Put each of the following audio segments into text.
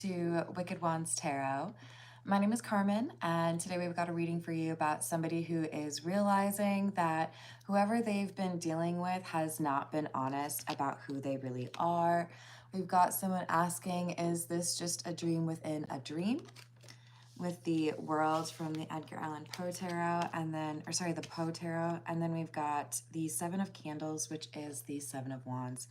To Wicked Wands Tarot. My name is Carmen, and today we've got a reading for you about somebody who is realizing that whoever they've been dealing with has not been honest about who they really are. We've got someone asking, is this just a dream within a dream? With the World from the Edgar Allan Poe Tarot, and then, the Poe Tarot, and then we've got the Seven of Candles, which is the Seven of Wands.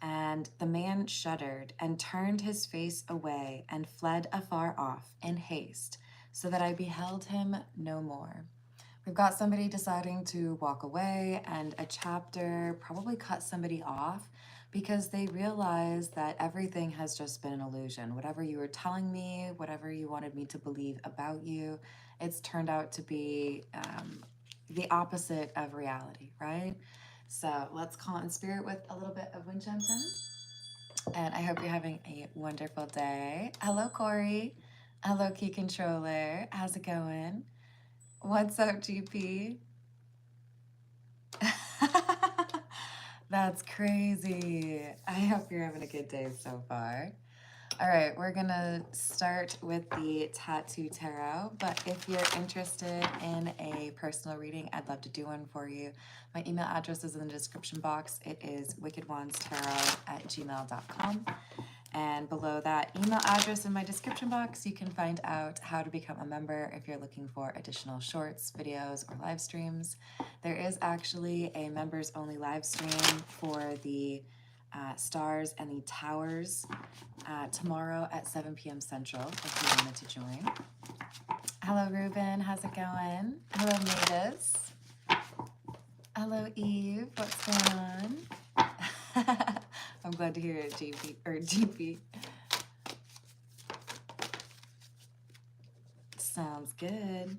And the man shuddered and turned his face away and fled afar off in haste, so that I beheld him no more. We've got somebody deciding to walk away, and a chapter probably cut somebody off because they realize that everything has just been an illusion. Whatever you were telling me, whatever you wanted me to believe about you, it's turned out to be the opposite of reality, right? So let's call in spirit with a little bit of wind chime sound. And I hope you're having a wonderful day. Hello, Corey. Hello, Key Controller. How's it going? What's up, GP? That's crazy. I hope you're having a good day so far. All right, we're gonna start with the Tattoo Tarot, but if you're interested in a personal reading, I'd love to do one for you. My email address is in the description box. It is wickedwandstarot@gmail.com. And below that email address in my description box, you can find out how to become a member if you're looking for additional shorts, videos, or live streams. There is actually a members only live stream for the Stars and the Towers tomorrow at 7 p.m. Central if you wanted to join. Hello, Ruben. How's it going? Hello, Mavis. Hello, Eve. What's going on? I'm glad to hear it, GP. Sounds good.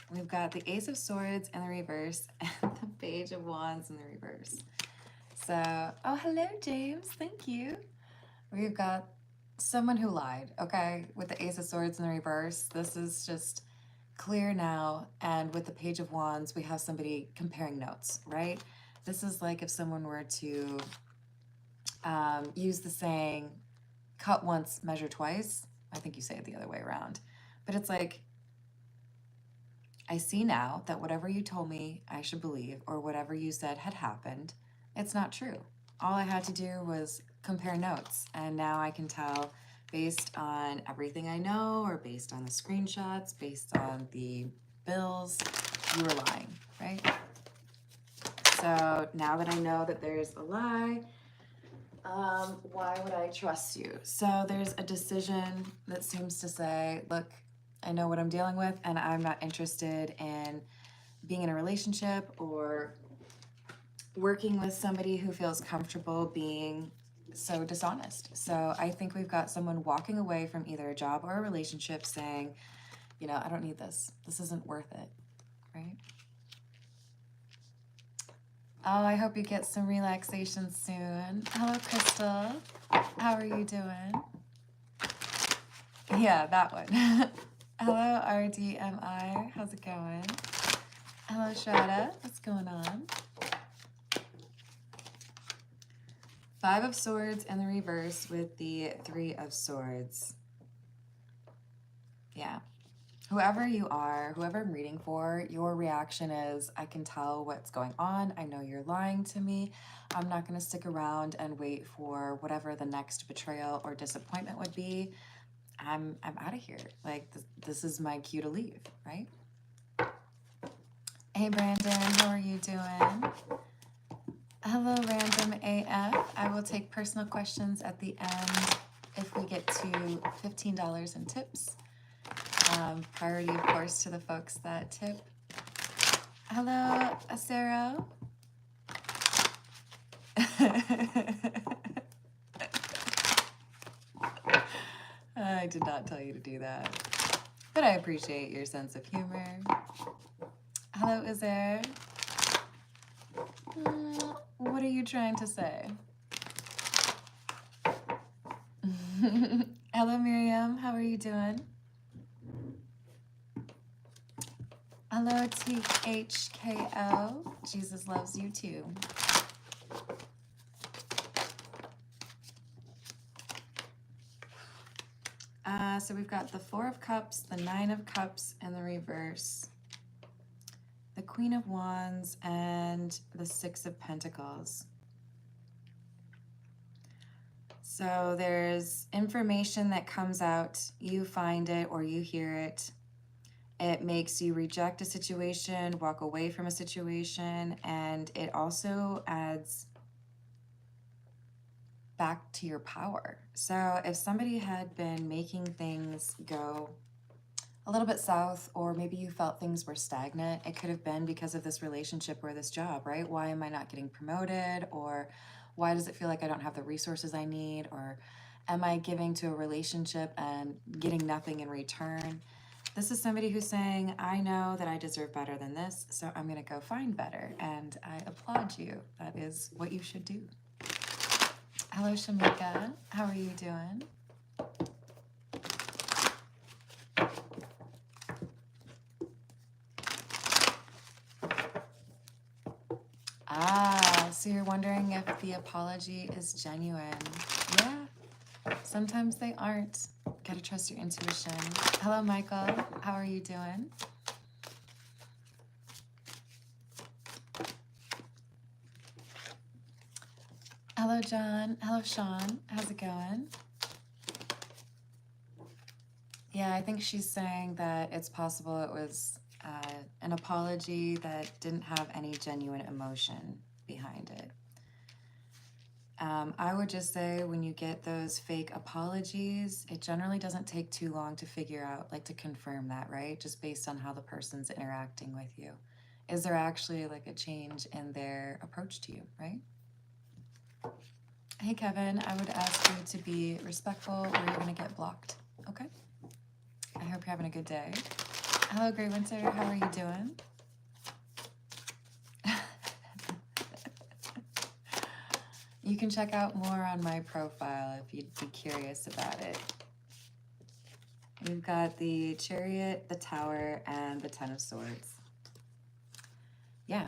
We've got the Ace of Swords in the reverse and the Page of Wands in the reverse. So, oh, hello, James. Thank you. We've got someone who lied, okay? With the Ace of Swords in the reverse, this is just clear now. And with the Page of Wands, we have somebody comparing notes, right? This is like if someone were to use the saying, cut once, measure twice. I think you say it the other way around. But it's like, I see now that whatever you told me I should believe, or whatever you said had happened, it's not true. All I had to do was compare notes, and now I can tell based on everything I know, or based on the screenshots, based on the bills, you were lying, right? So now that I know that there's a lie, why would I trust you? So there's a decision that seems to say, look, I know what I'm dealing with, and I'm not interested in being in a relationship or working with somebody who feels comfortable being so dishonest. So I think we've got someone walking away from either a job or a relationship saying, you know, I don't need this. This isn't worth it, right? Oh, I hope you get some relaxation soon. Hello, Crystal. How are you doing? Yeah, that one. Hello, RDMI. How's it going? Hello, Shada. What's going on? Five of Swords in the reverse with the Three of Swords. Yeah. Whoever you are, whoever I'm reading for, your reaction is, I can tell what's going on. I know you're lying to me. I'm not going to stick around and wait for whatever the next betrayal or disappointment would be. I'm out of here. Like, this is my cue to leave, right? Hey, Brandon, how are you doing? Hello, Random AF. I will take personal questions at the end if we get to $15 in tips. Priority, of course, to the folks that tip. Hello, Acero. I did not tell you to do that, but I appreciate your sense of humor. Hello, Izer. What are you trying to say? Hello, Miriam. How are you doing? Hello, THKO. Jesus loves you too. So we've got the Four of Cups, the Nine of Cups in the reverse, the Queen of Wands, and the Six of Pentacles. So there's information that comes out, you find it or you hear it. It makes you reject a situation, walk away from a situation, and it also adds back to your power. So if somebody had been making things go a little bit south, or maybe you felt things were stagnant, it could have been because of this relationship or this job, right? Why am I not getting promoted? Or why does it feel like I don't have the resources I need? Or am I giving to a relationship and getting nothing in return? This is somebody who's saying, I know that I deserve better than this, so I'm going to go find better. And I applaud you. That is what you should do. Hello, Shamika. How are you doing? Ah, so you're wondering if the apology is genuine. Yeah, sometimes they aren't. Gotta trust your intuition. Hello, Michael. How are you doing? Hello, John. Hello, Sean. How's it going? Yeah, I think she's saying that it's possible it was an apology that didn't have any genuine emotion behind it. I would just say when you get those fake apologies, it generally doesn't take too long to figure out, like to confirm that, right? Just based on how the person's interacting with you. Is there actually like a change in their approach to you, right? Hey, Kevin, I would ask you to be respectful or you're going to get blocked, okay? I hope you're having a good day. Hello, Grey Winter. How are you doing? You can check out more on my profile if you'd be curious about it. We've got the Chariot, the Tower, and the Ten of Swords. Yeah,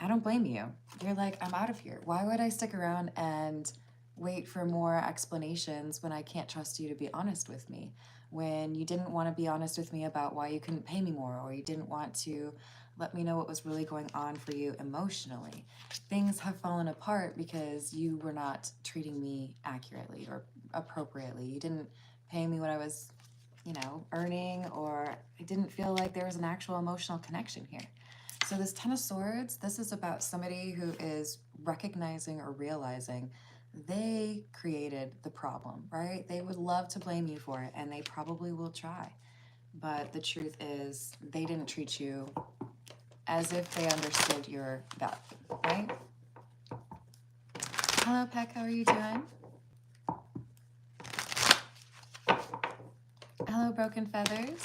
I don't blame you. You're like, I'm out of here. Why would I stick around and wait for more explanations when I can't trust you to be honest with me? When you didn't want to be honest with me about why you couldn't pay me more, or you didn't want to let me know what was really going on for you emotionally. Things have fallen apart because you were not treating me accurately or appropriately. You didn't pay me what I was, earning, or I didn't feel like there was an actual emotional connection here. So this Ten of Swords, this is about somebody who is recognizing or realizing they created the problem, right? They would love to blame you for it, and they probably will try. But the truth is, they didn't treat you as if they understood your value, right? Hello, Peck, how are you doing? Hello, Broken Feathers.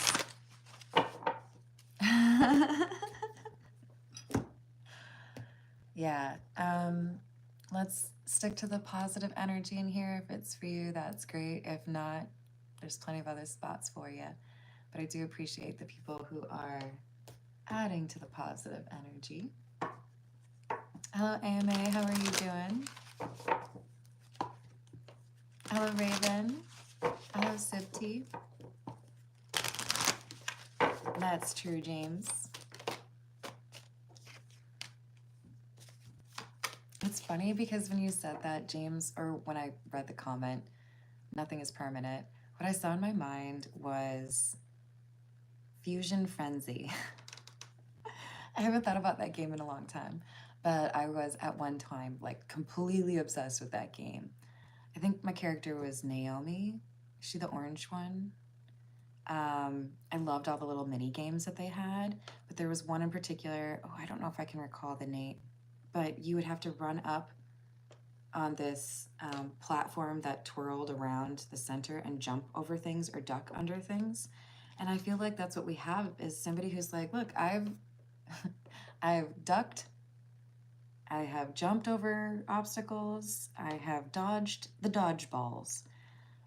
Yeah, let's stick to the positive energy in here. If it's for you, that's great. If not, there's plenty of other spots for you. But I do appreciate the people who are adding to the positive energy. Hello, AMA. How are you doing? Hello, Raven. Hello, Sipti. That's true, James. It's funny because when you said that, James, or when I read the comment, nothing is permanent, what I saw in my mind was Fusion Frenzy. I haven't thought about that game in a long time, but I was at one time like completely obsessed with that game. I think my character was Naomi. Is she the orange one? I loved all the little mini games that they had, but there was one in particular. Oh, I don't know if I can recall the name, but you would have to run up on this platform that twirled around the center and jump over things or duck under things. And I feel like that's what we have, is somebody who's like, look, I've ducked, I have jumped over obstacles, I have dodged the dodgeballs,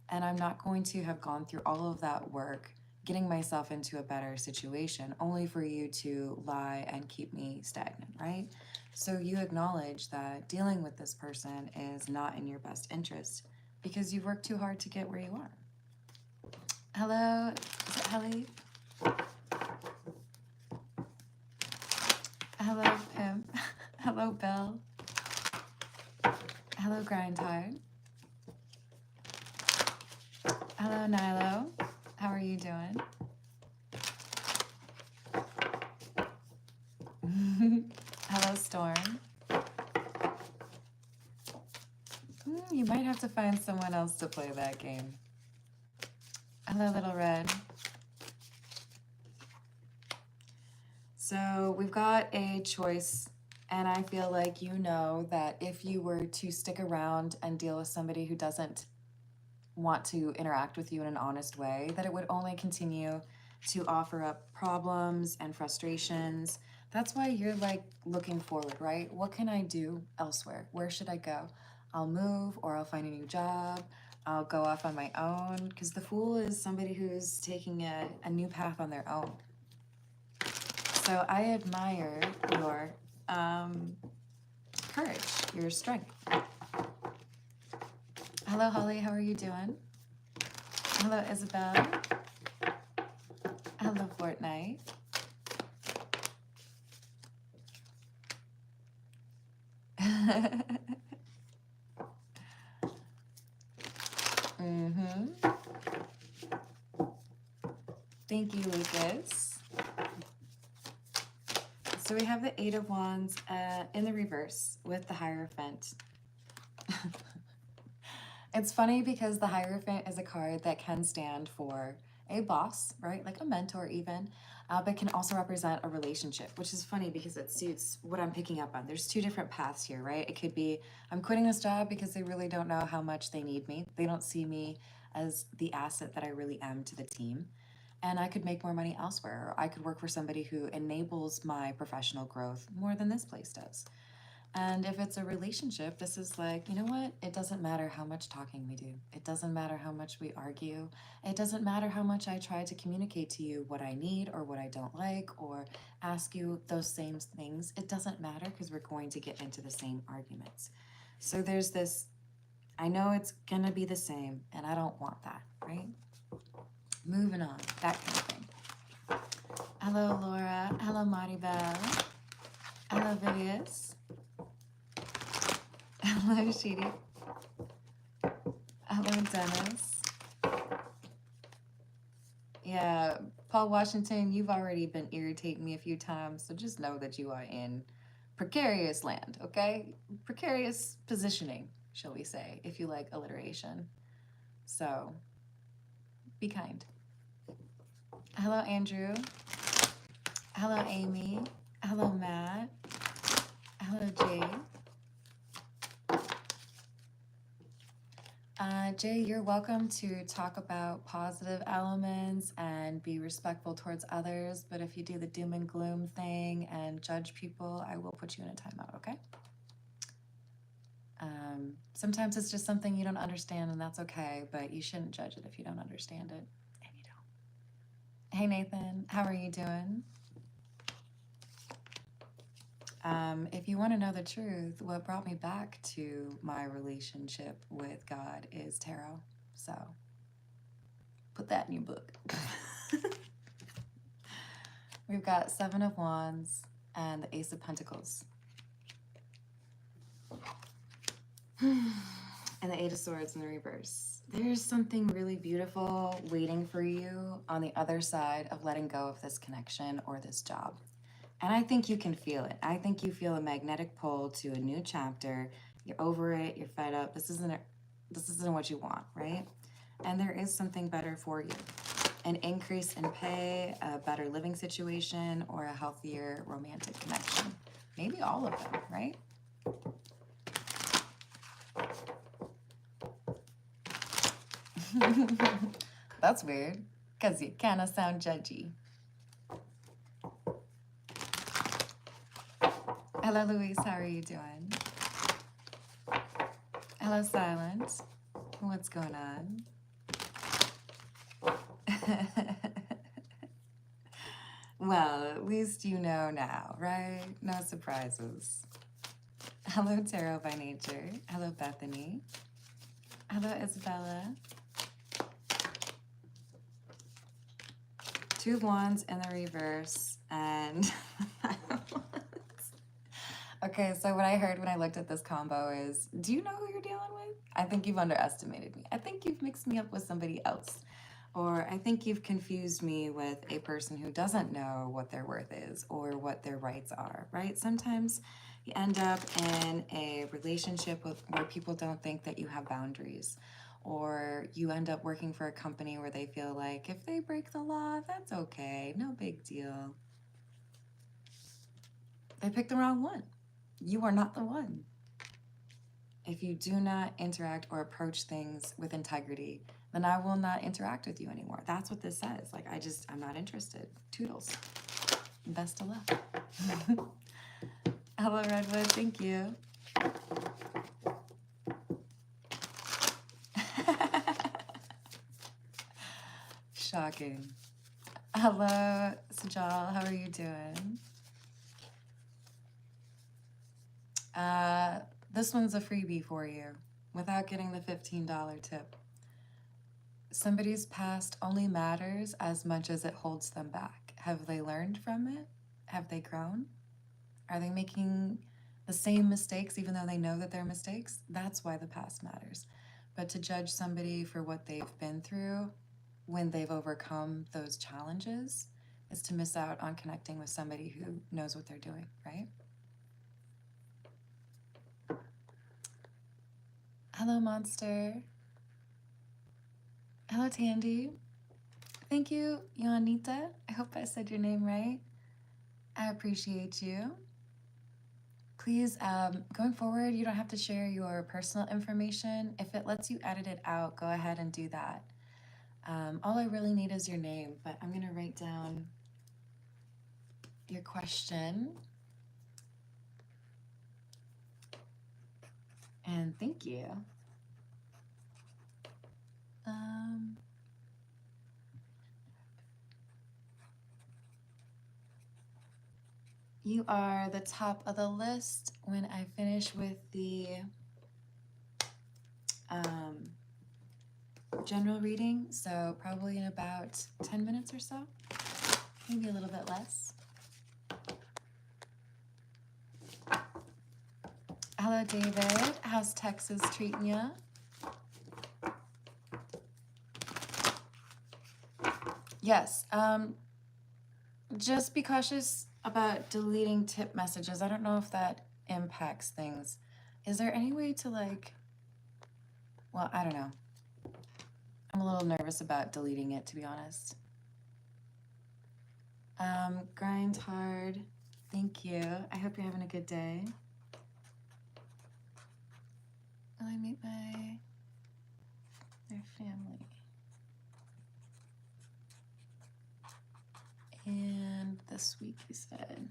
and I'm not going to have gone through all of that work getting myself into a better situation only for you to lie and keep me stagnant, right? So you acknowledge that dealing with this person is not in your best interest because you've worked too hard to get where you are. Hello, is it Helly? Hello, Pimp. Hello, Bill. Hello, Grindhard. Hello, Nilo. How are you doing? Hello, Storm. You might have to find someone else to play that game. Hello, Little Red. So we've got a choice, and I feel like you know that if you were to stick around and deal with somebody who doesn't want to interact with you in an honest way, that it would only continue to offer up problems and frustrations. That's why you're like looking forward, right? What can I do elsewhere? Where should I go? I'll move, or I'll find a new job. I'll go off on my own, because the Fool is somebody who's taking a new path on their own. So I admire your courage, your strength. Hello, Holly. How are you doing? Hello, Isabel. Hello, Fortnite. Thank you, Lucas. So we have the Eight of Wands in the reverse with the Hierophant. It's funny because the Hierophant is a card that can stand for a boss, right? Like a mentor even, but can also represent a relationship, which is funny because it suits what I'm picking up on. There's two different paths here, right? It could be, I'm quitting this job because they really don't know how much they need me. They don't see me as the asset that I really am to the team. And I could make more money elsewhere, or I could work for somebody who enables my professional growth more than this place does. And if it's a relationship, this is like, you know what? It doesn't matter how much talking we do. It doesn't matter how much we argue. It doesn't matter how much I try to communicate to you what I need or what I don't like, or ask you those same things. It doesn't matter, because we're going to get into the same arguments. So there's this, I know it's gonna be the same, and I don't want that, right? Moving on, that kind of thing. Hello, Laura. Hello, Maribel. Hello, Vidius. Hello, Sheedy. Hello, Dennis. Yeah, Paul Washington, you've already been irritating me a few times, so just know that you are in precarious land, okay? Precarious positioning, shall we say, if you like alliteration. So, be kind. Hello, Andrew. Hello, Amy. Hello, Matt. Hello, Jay. Jay, you're welcome to talk about positive elements and be respectful towards others, but if you do the doom and gloom thing and judge people, I will put you in a timeout, okay? Sometimes it's just something you don't understand, and that's okay, but you shouldn't judge it if you don't understand it, and you don't. Hey, Nathan, how are you doing? If you want to know the truth, what brought me back to my relationship with God is tarot. So put that in your book. We've got Seven of Wands and the Ace of Pentacles. And the Eight of Swords in the reverse. There's something really beautiful waiting for you on the other side of letting go of this connection or this job. And I think you can feel it. I think you feel a magnetic pull to a new chapter. You're over it, you're fed up. This isn't what you want, right? And there is something better for you. An increase in pay, a better living situation, or a healthier romantic connection. Maybe all of them, right? That's weird, because you kind of sound judgy. Hello, Louise. How are you doing? Hello, Silent. What's going on? Well, at least you know now, right? No surprises. Hello, Tarot by Nature. Hello, Bethany. Hello, Isabella. Two Wands in the reverse, and okay, so what I heard when I looked at this combo is, do you know who you're dealing with? I think you've underestimated me. I think you've mixed me up with somebody else. Or I think you've confused me with a person who doesn't know what their worth is or what their rights are, right? Sometimes you end up in a relationship where people don't think that you have boundaries. Or you end up working for a company where they feel like if they break the law, that's okay, no big deal. They picked the wrong one. You are not the one. If you do not interact or approach things with integrity, then I will not interact with you anymore. That's what this says. Like, I'm not interested. Toodles. Best of luck. Hello, Redwood. Thank you. Shocking. Hello, Sajal. How are you doing? This one's a freebie for you without getting the $15 tip. Somebody's past only matters as much as it holds them back. Have they learned from it? Have they grown? Are they making the same mistakes even though they know that they're mistakes? That's why the past matters. But to judge somebody for what they've been through when they've overcome those challenges is to miss out on connecting with somebody who knows what they're doing, right? Hello, Monster. Hello, Tandy. Thank you, Juanita. I hope I said your name right. I appreciate you. Please, going forward, you don't have to share your personal information. If it lets you edit it out, go ahead and do that. All I really need is your name, but I'm going to write down your question. And thank you. You are the top of the list when I finish with the general reading, so probably in about 10 minutes or so, maybe a little bit less. Hello, David. How's Texas treating you? Yes, just be cautious about deleting tip messages. I don't know if that impacts things. Is there any way to well, I don't know. I'm a little nervous about deleting it, to be honest. Grind hard. Thank you. I hope you're having a good day. Will I meet their family? And this week, you said.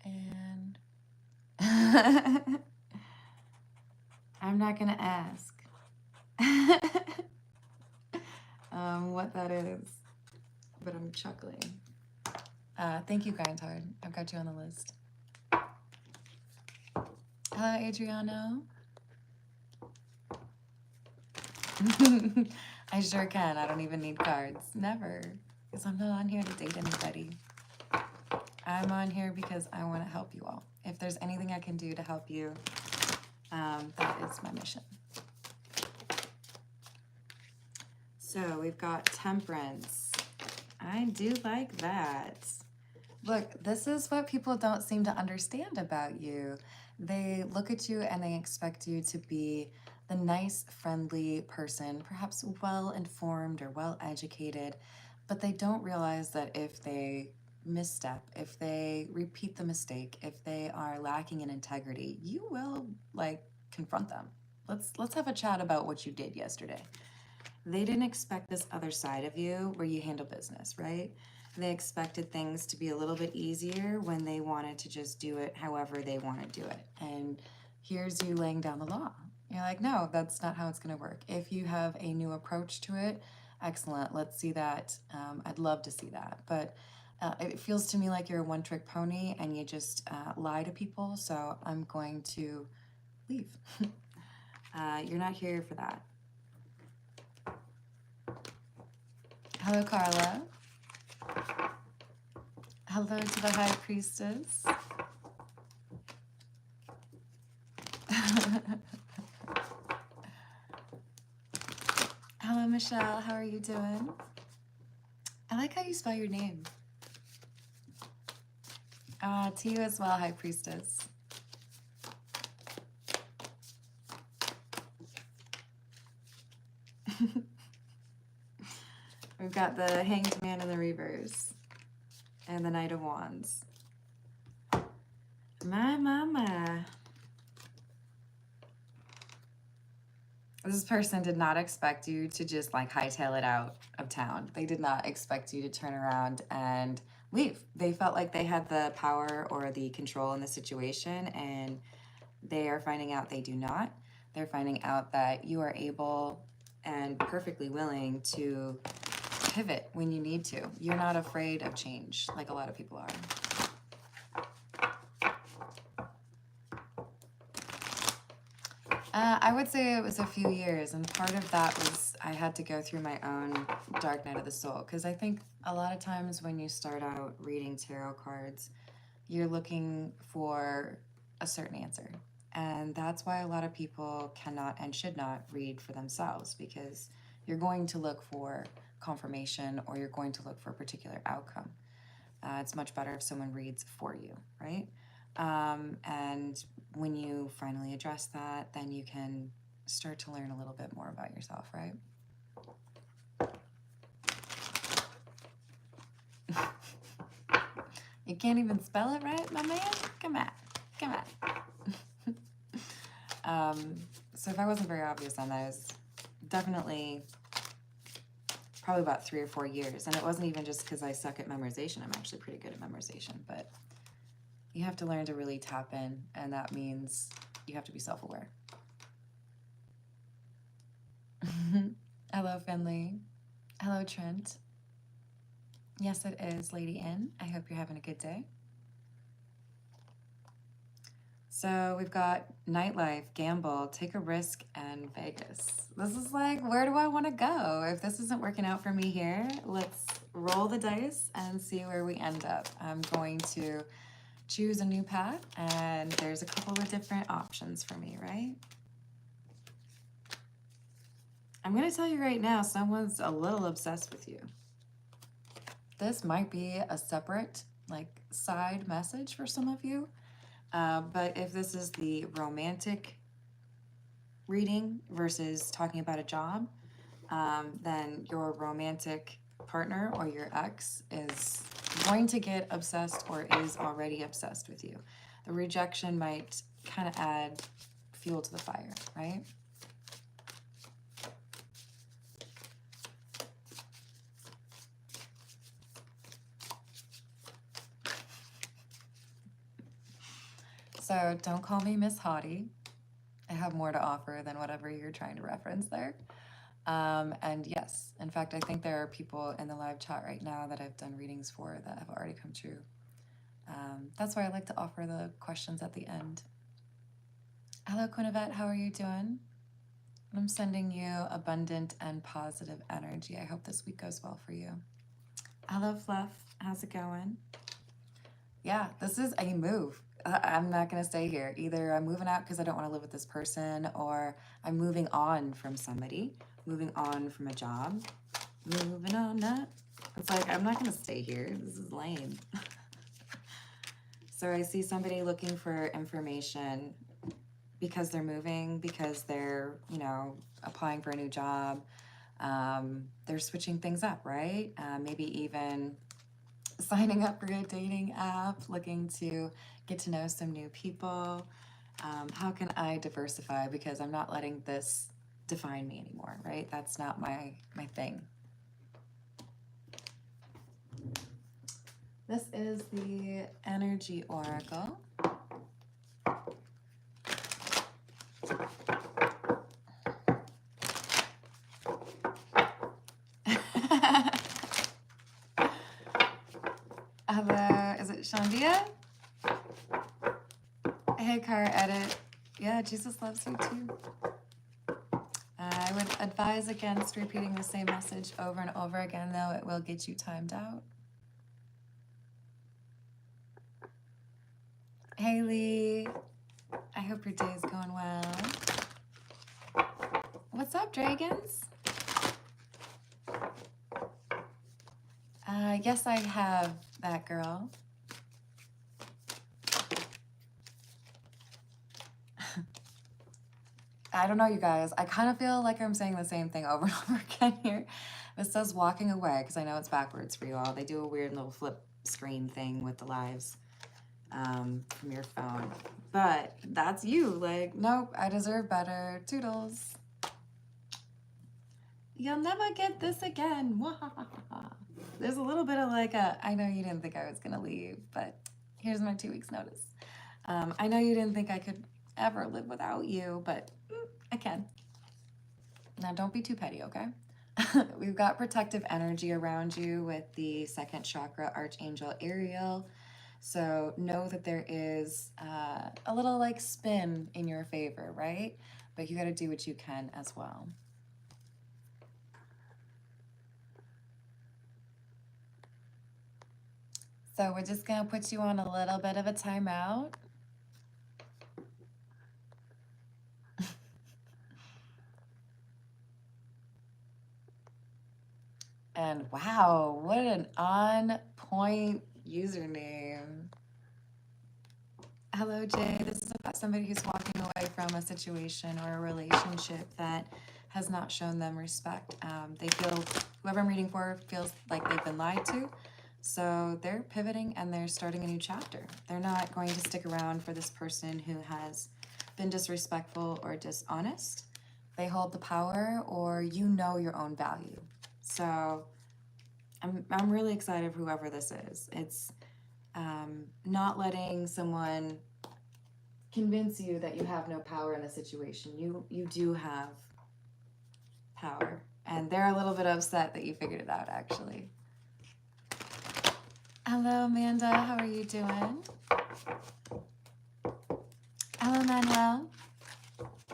And I'm not gonna ask what that is, but I'm chuckling. Thank you, Grind Hard. I've got you on the list. Hello, Adriano. I sure can. I don't even need cards. Never. Because I'm not on here to date anybody. I'm on here because I want to help you all. If there's anything I can do to help you, that is my mission. So we've got Temperance. I do like that. Look, this is what people don't seem to understand about you. They look at you and they expect you to be the nice, friendly person, perhaps well-informed or well-educated, but they don't realize that if they misstep, if they repeat the mistake, if they are lacking in integrity, you will confront them. Let's have a chat about what you did yesterday. They didn't expect this other side of you where you handle business, right? They expected things to be a little bit easier when they wanted to just do it however they want to do it. And here's you laying down the law. You're like, no, that's not how it's going to work. If you have a new approach to it, excellent. Let's see that. I'd love to see that. But it feels to me like you're a one-trick pony and you just lie to people. So I'm going to leave. You're not here for that. Hello, Carla. Hello to the High Priestess. Hello, Michelle. How are you doing? I like how you spell your name. To you as well, High Priestess. We've got the Hanged Man in the reverse and the Knight of Wands. My. This person did not expect you to just like hightail it out of town. They did not expect you to turn around and leave. They felt like they had the power or the control in the situation, and they are finding out they do not. They're finding out that you are able and perfectly willing to pivot when you need to. You're not afraid of change like a lot of people are. I would say it was a few years, and part of that was I had to go through my own dark night of the soul, because I think a lot of times when you start out reading tarot cards, you're looking for a certain answer. And that's why a lot of people cannot and should not read for themselves, because you're going to look for confirmation or you're going to look for a particular outcome. It's much better if someone reads for you, right? And when you finally address that, then you can start to learn a little bit more about yourself, right? You can't even spell it right, my man? Come on. So if I wasn't very obvious on that, it was definitely probably about 3 or 4 years. And it wasn't even just because I suck at memorization. I'm actually pretty good at memorization, but you have to learn to really tap in, and that means you have to be self-aware. Hello, Finley. Hello, Trent. Yes, it is Lady N. I hope you're having a good day. So we've got nightlife, gamble, take a risk, and Vegas. This is like, where do I want to go? If this isn't working out for me here, let's roll the dice and see where we end up. I'm going to choose a new path, and there's a couple of different options for me, right? I'm going to tell you right now, someone's a little obsessed with you. This might be a separate, like, side message for some of you. But if this is the romantic reading versus talking about a job, then your romantic partner or your ex is going to get obsessed or is already obsessed with you. The rejection might kind of add fuel to the fire, right? So don't call me Miss Haughty. I have more to offer than whatever you're trying to reference there. And yes, in fact, I think there are people in the live chat right now that I've done readings for that have already come true. That's why I like to offer the questions at the end. Hello, Quinevette, how are you doing? I'm sending you abundant and positive energy. I hope this week goes well for you. Hello, Fluff, how's it going? Yeah, this is a move. I'm not going to stay here. Either I'm moving out because I don't want to live with this person, or I'm moving on from somebody, moving on from a job, moving on up. It's like, I'm not going to stay here. This is lame. So I see somebody looking for information because they're moving, because they're, you know, applying for a new job. They're switching things up, right? Maybe even signing up for a dating app, looking to get to know some new people. How can I diversify? Because I'm not letting this define me anymore, right? That's not my thing. This is the Energy Oracle. Hello, is it Shandia? Hey, Car Edit. Yeah, Jesus loves you too. I would advise against repeating the same message over and over again, though. It will get you timed out. Haley, I hope your day is going well. What's up, dragons? Yes, I have that girl. I don't know, you guys. I kind of feel like I'm saying the same thing over and over again here. This says walking away, because I know it's backwards for you all. They do a weird little flip screen thing with the lives from your phone. But that's you. Like, nope, I deserve better. Toodles. You'll never get this again. There's a little bit of like I know you didn't think I was going to leave, but here's my 2 weeks notice. I know you didn't think I could ever live without you, but I can. Now don't be too petty, okay? We've got protective energy around you with the second chakra, Archangel Ariel. So know that there is a little like spin in your favor, right? But you got to do what you can as well. So we're just going to put you on a little bit of a timeout. And wow, what an on-point username. Hello, Jay. This is about somebody who's walking away from a situation or a relationship that has not shown them respect. They feel, whoever I'm reading for feels like they've been lied to. So they're pivoting and they're starting a new chapter. They're not going to stick around for this person who has been disrespectful or dishonest. They hold the power, or you know your own value. So I'm really excited for whoever this is. It's not letting someone convince you that you have no power in a situation. You do have power. And they're a little bit upset that you figured it out, actually. Hello, Amanda. How are you doing? Hello, Manuel.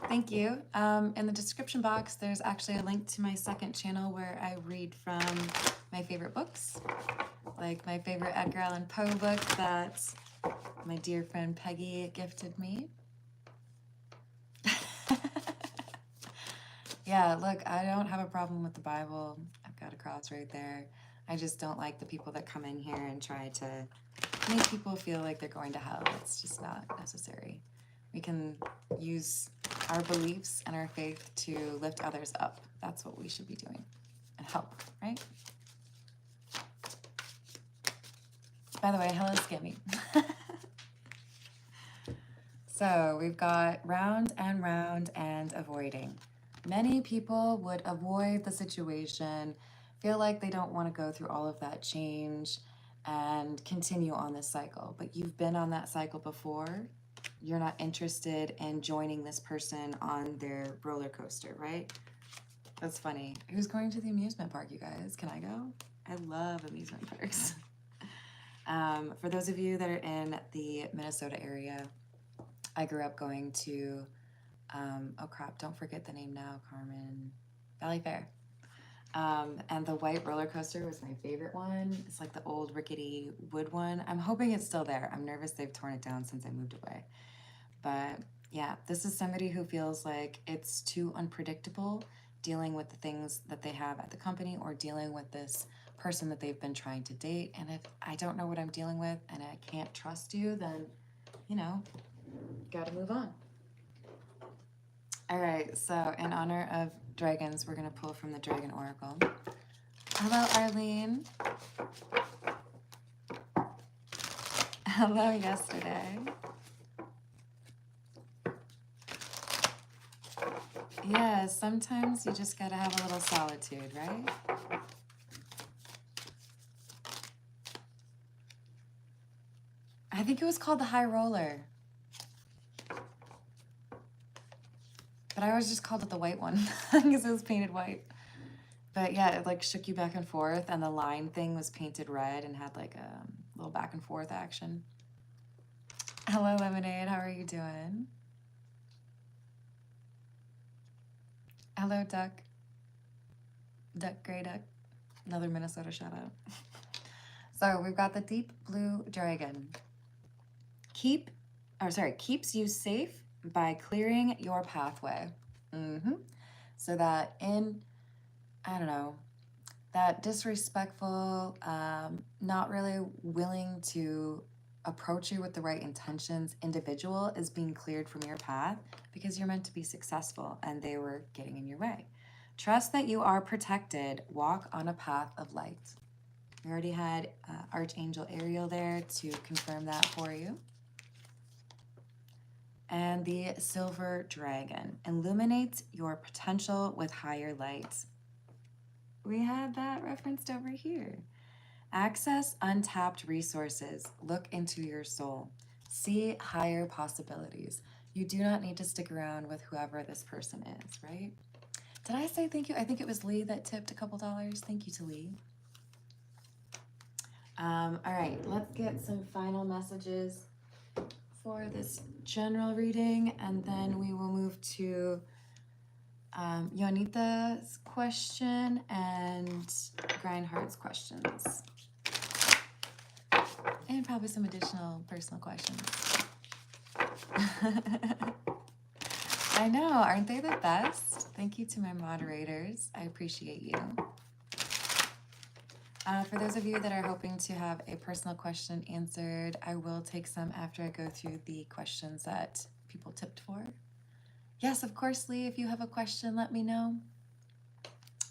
Thank you. In the description box, there's actually a link to my second channel where I read from my favorite books, like my favorite Edgar Allan Poe book that my dear friend Peggy gifted me. Yeah, look, I don't have a problem with the Bible. I've got a cross right there. I just don't like the people that come in here and try to make people feel like they're going to hell. It's just not necessary. We can use our beliefs and our faith to lift others up. That's what we should be doing and help, right? By the way, hello, Skimmy. So we've got round and avoiding. Many people would avoid the situation, feel like they don't want to go through all of that change and continue on this cycle. But you've been on that cycle before. You're not interested in joining this person on their roller coaster, right? That's funny. Who's going to the amusement park, you guys? Can I go? I love amusement parks. For those of you that are in the Minnesota area, I grew up going to, oh crap, don't forget the name now, Carmen, Valley Fair. And the white roller coaster was my favorite one. It's like the old rickety wood one. I'm hoping it's still there. I'm nervous they've torn it down since I moved away. But yeah, this is somebody who feels like it's too unpredictable dealing with the things that they have at the company or dealing with this person that they've been trying to date. And if I don't know what I'm dealing with and I can't trust you, then, you know, gotta move on. All right, so in honor of dragons, we're gonna pull from the Dragon Oracle. Hello, Arlene. Hello, yesterday. Yeah, sometimes you just gotta have a little solitude, right? I think it was called the High Roller. But I always just called it the white one because it was painted white. But yeah, it like shook you back and forth, and the line thing was painted red and had like a little back and forth action. Hello, Lemonade. How are you doing? Hello, Duck. Duck, gray duck. Another Minnesota shout out. So we've got the deep blue dragon. Keeps you safe by clearing your pathway. So that I don't know, that disrespectful, not really willing to approach you with the right intentions individual is being cleared from your path because you're meant to be successful and they were getting in your way. Trust that you are protected. Walk on a path of light. We already had Archangel Ariel there to confirm that for you. And the silver dragon illuminates your potential with higher light. We had that referenced over here. Access untapped resources. Look into your soul. See higher possibilities. You do not need to stick around with whoever this person is, right? Did I say thank you? I think it was Lee that tipped a couple dollars. Thank you to Lee. All right, let's get some final messages for this general reading, and then we will move to Yonita's question and Grindhart's questions. And probably some additional personal questions. I know, aren't they the best? Thank you to my moderators. I appreciate you. For those of you that are hoping to have a personal question answered, I will take some after I go through the questions that people tipped for. Yes, of course, Lee, if you have a question, let me know.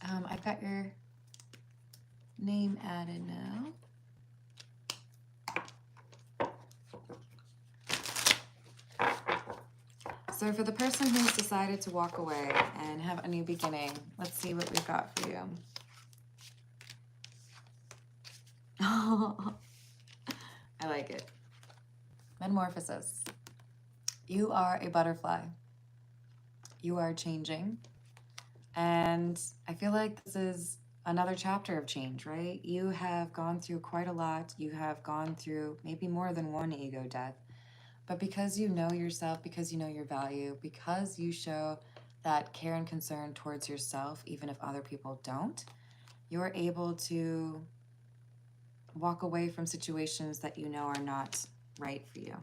I've got your name added now. So for the person who's decided to walk away and have a new beginning, let's see what we've got for you. I like it. Metamorphosis. You are a butterfly. You are changing. And I feel like this is another chapter of change, right? You have gone through quite a lot. You have gone through maybe more than one ego death. But because you know yourself, because you know your value, because you show that care and concern towards yourself, even if other people don't, you're able to walk away from situations that you know are not right for you.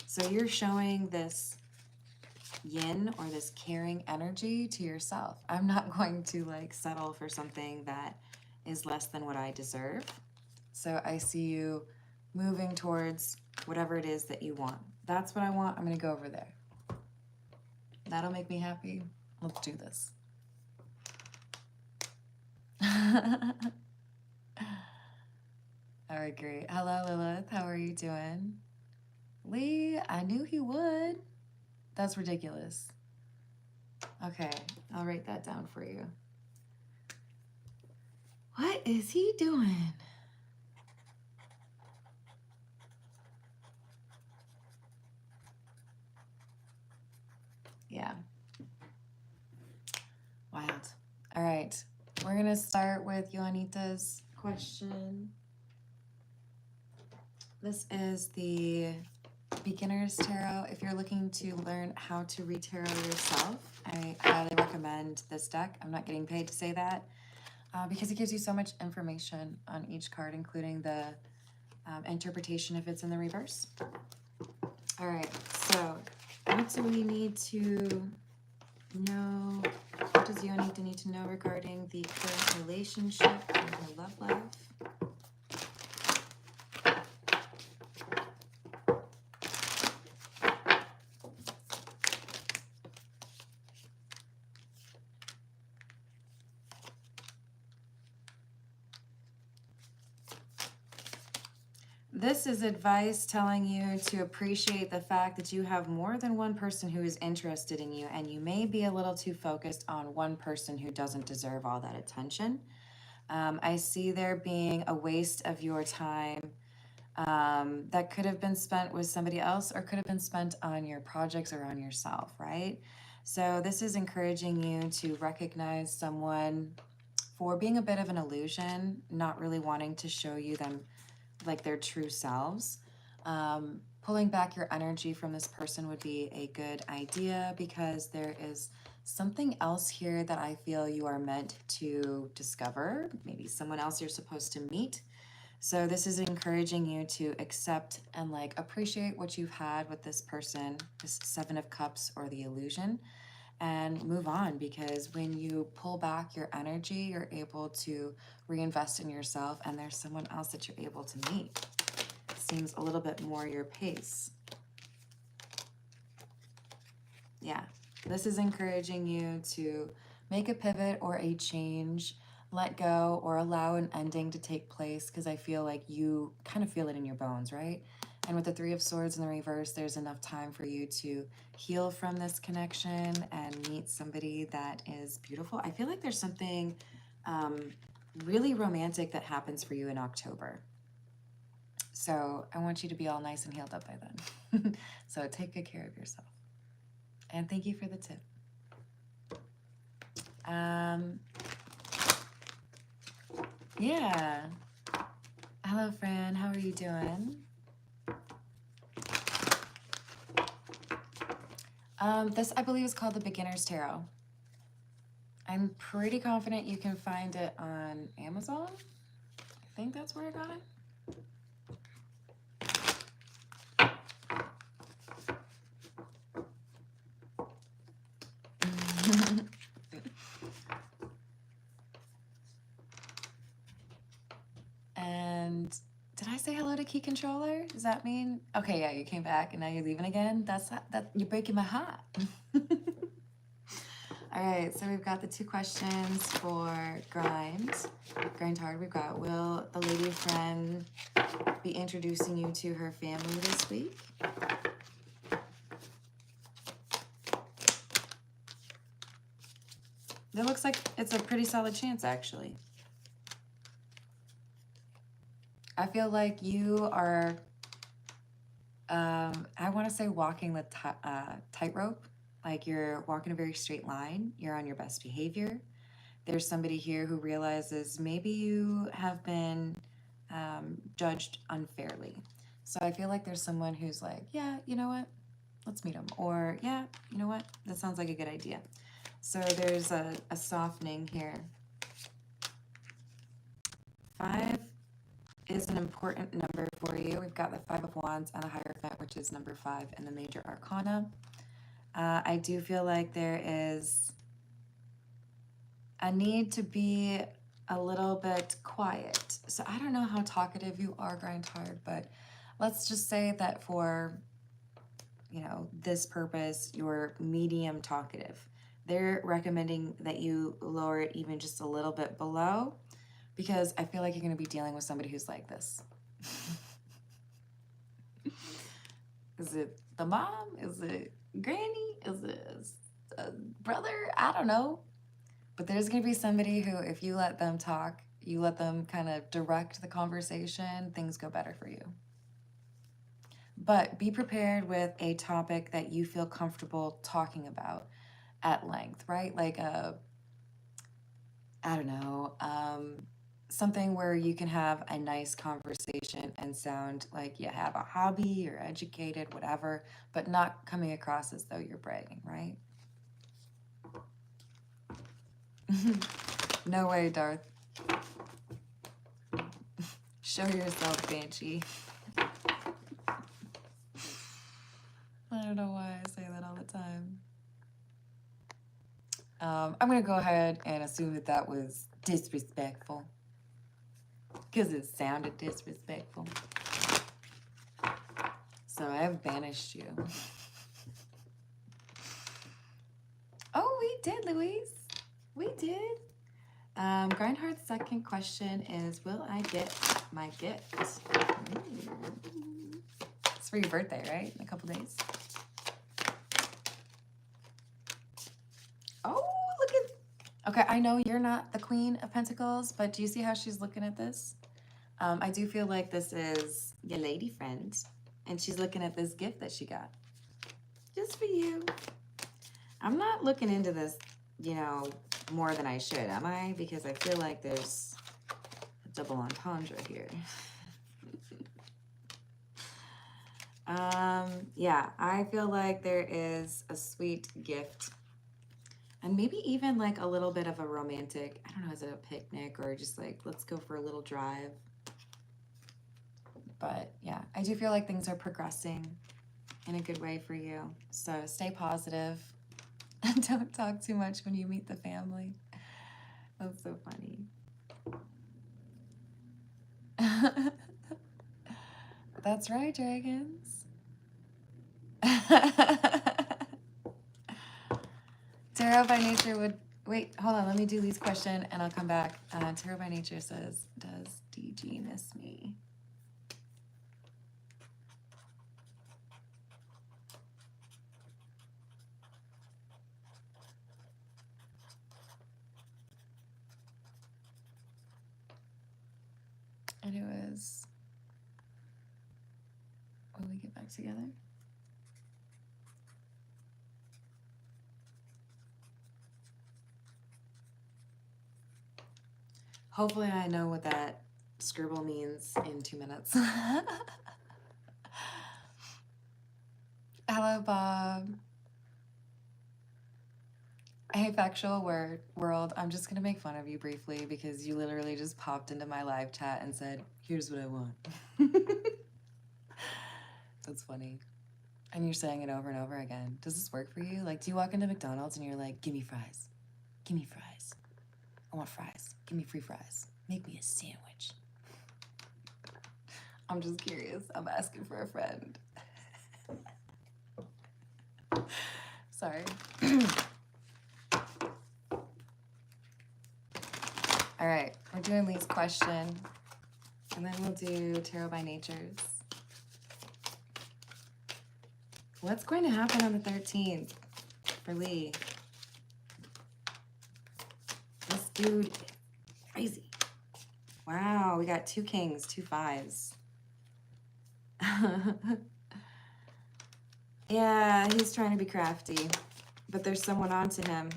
So you're showing this yin or this caring energy to yourself. I'm not going to settle for something that is less than what I deserve. So I see you moving towards whatever it is that you want. That's what I want. I'm going to go over there. That'll make me happy. Let's do this. All right, great. Hello, Lilith. How are you doing? Lee, I knew he would. That's ridiculous. Okay, I'll write that down for you. What is he doing? Yeah. Wild. All right. We're going to start with Joanita's question. This is the Beginner's Tarot. If you're looking to learn how to read tarot yourself, I highly recommend this deck. I'm not getting paid to say that because it gives you so much information on each card, including the interpretation if it's in the reverse. All right, so what do we need to know? What does Yonita need to know regarding the current relationship and her love life? This is advice telling you to appreciate the fact that you have more than one person who is interested in you, and you may be a little too focused on one person who doesn't deserve all that attention. I see there being a waste of your time that could have been spent with somebody else or could have been spent on your projects or on yourself, right? So this is encouraging you to recognize someone for being a bit of an illusion, not really wanting to show you them like their true selves. Pulling back your energy from this person would be a good idea because there is something else here that I feel you are meant to discover, maybe someone else you're supposed to meet. So this is encouraging you to accept and like appreciate what you've had with this person, this Seven of Cups or the illusion, and move on, because when you pull back your energy, you're able to reinvest in yourself, and there's someone else that you're able to meet. Seems a little bit more your pace. Yeah, this is encouraging you to make a pivot or a change, let go, or allow an ending to take place, because I feel like you kind of feel it in your bones, right? And with the Three of Swords in the reverse, there's enough time for you to heal from this connection and meet somebody that is beautiful. I feel like there's something really romantic that happens for you in October. So I want you to be all nice and healed up by then. So take good care of yourself. And thank you for the tip. Yeah. Hello, Fran. How are you doing? This, I believe, is called the Beginner's Tarot. I'm pretty confident you can find it on Amazon. I think that's where I got it. And did I say hello to Key Controller? Does that mean? Okay, yeah, you came back and now you're leaving again. That you're breaking my heart. All right, so we've got the two questions for Grind Hard. We've got, will the lady friend be introducing you to her family this week? It looks like it's a pretty solid chance, actually. I feel like you are, I want to say walking the tightrope. Like you're walking a very straight line. You're on your best behavior. There's somebody here who realizes maybe you have been judged unfairly. So I feel like there's someone who's like, yeah, you know what? Let's meet them. Or, yeah, you know what? That sounds like a good idea. So there's a softening here. 5 is an important number for you. We've got the 5 of Wands and the Hierophant, which is number 5 in the major arcana. I do feel like there is a need to be a little bit quiet. So I don't know how talkative you are, Grind Hard, but let's just say that for, you know, this purpose, you're medium talkative. They're recommending that you lower it even just a little bit below, because I feel like you're going to be dealing with somebody who's like this. Is it the mom? Is it granny? Is it a brother? I don't know. But there's going to be somebody who, if you let them talk, you let them kind of direct the conversation, things go better for you. But be prepared with a topic that you feel comfortable talking about at length, right? Like I don't know, something where you can have a nice conversation and sound like you have a hobby, you're educated, whatever, but not coming across as though you're bragging, right? No way, Darth. Show yourself, Banshee. I don't know why I say that all the time. I'm going to go ahead and assume that that was disrespectful, because it sounded disrespectful. So I have banished you. Oh, we did, Louise. We did. Grindhard's second question is, will I get my gift? It's for your birthday, right? In a couple days. Oh, look at... Okay, I know you're not the Queen of Pentacles, but do you see how she's looking at this? I do feel like this is your lady friend, and she's looking at this gift that she got. Just for you. I'm not looking into this, you know, more than I should, am I? Because I feel like there's a double entendre here. Yeah, I feel like there is a sweet gift And maybe even like a little bit of a romantic, I don't know, is it a picnic or just like, let's go for a little drive. But yeah, I do feel like things are progressing in a good way for you. So stay positive and don't talk too much when you meet the family. That's so funny. That's right, dragons. Tarot by nature would... Wait, hold on. Let me do these questions and I'll come back. Tarot by nature says, does DG miss me? And it was... Will we get back together? Hopefully I know what that scribble means in 2 minutes. Hello, Bob. Hey, factual world, I'm just gonna make fun of you briefly because you literally just popped into my live chat and said, here's what I want. That's funny. And you're saying it over and over again. Does this work for you? Like, do you walk into McDonald's and you're like, give me fries. Give me fries. I want fries. Give me free fries. Make me a sandwich. I'm just curious. I'm asking for a friend. Sorry. All right, we're doing Lee's question, and then we'll do Tarot by Natures. What's going to happen on the 13th for Lee? This dude is crazy. Wow, we got 2 kings, 2 5s. Yeah, he's trying to be crafty, but there's someone onto him.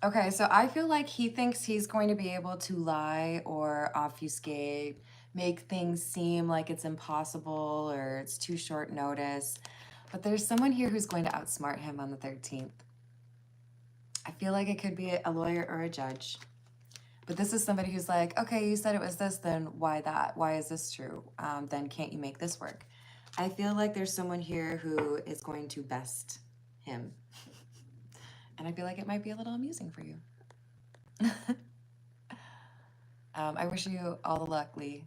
Okay, so I feel like he thinks he's going to be able to lie or obfuscate, make things seem like it's impossible or it's too short notice. But there's someone here who's going to outsmart him on the 13th. I feel like it could be a lawyer or a judge. But this is somebody who's like, okay, you said it was this, then why that? Why is this true? Then can't you make this work? I feel like there's someone here who is going to best him. And I feel like it might be a little amusing for you. I wish you all the luck, Lee.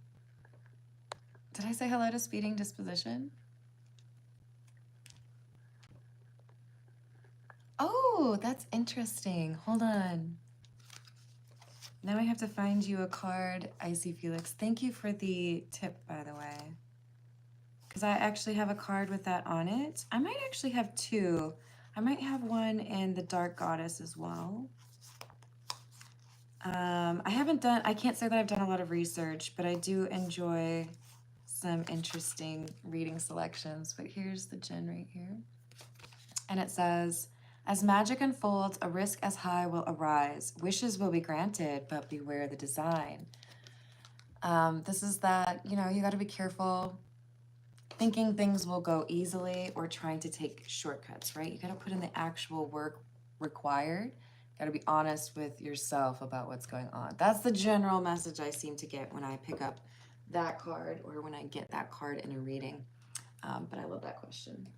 Did I say hello to Speeding Disposition? Oh, that's interesting. Hold on. Now I have to find you a card, Icy Felix. Thank you for the tip, by the way. Because I actually have a card with that on it. I might actually have 2. I might have one in the Dark Goddess as well. I can't say that I've done a lot of research, but I do enjoy some interesting reading selections. But here's the gen right here. And it says, as magic unfolds, a risk as high will arise. Wishes will be granted, but beware the design. This is that, you know, you got to be careful thinking things will go easily or trying to take shortcuts, right? You got to put in the actual work required. Got to be honest with yourself about what's going on. That's the general message I seem to get when I pick up that card or when I get that card in a reading. But I love that question.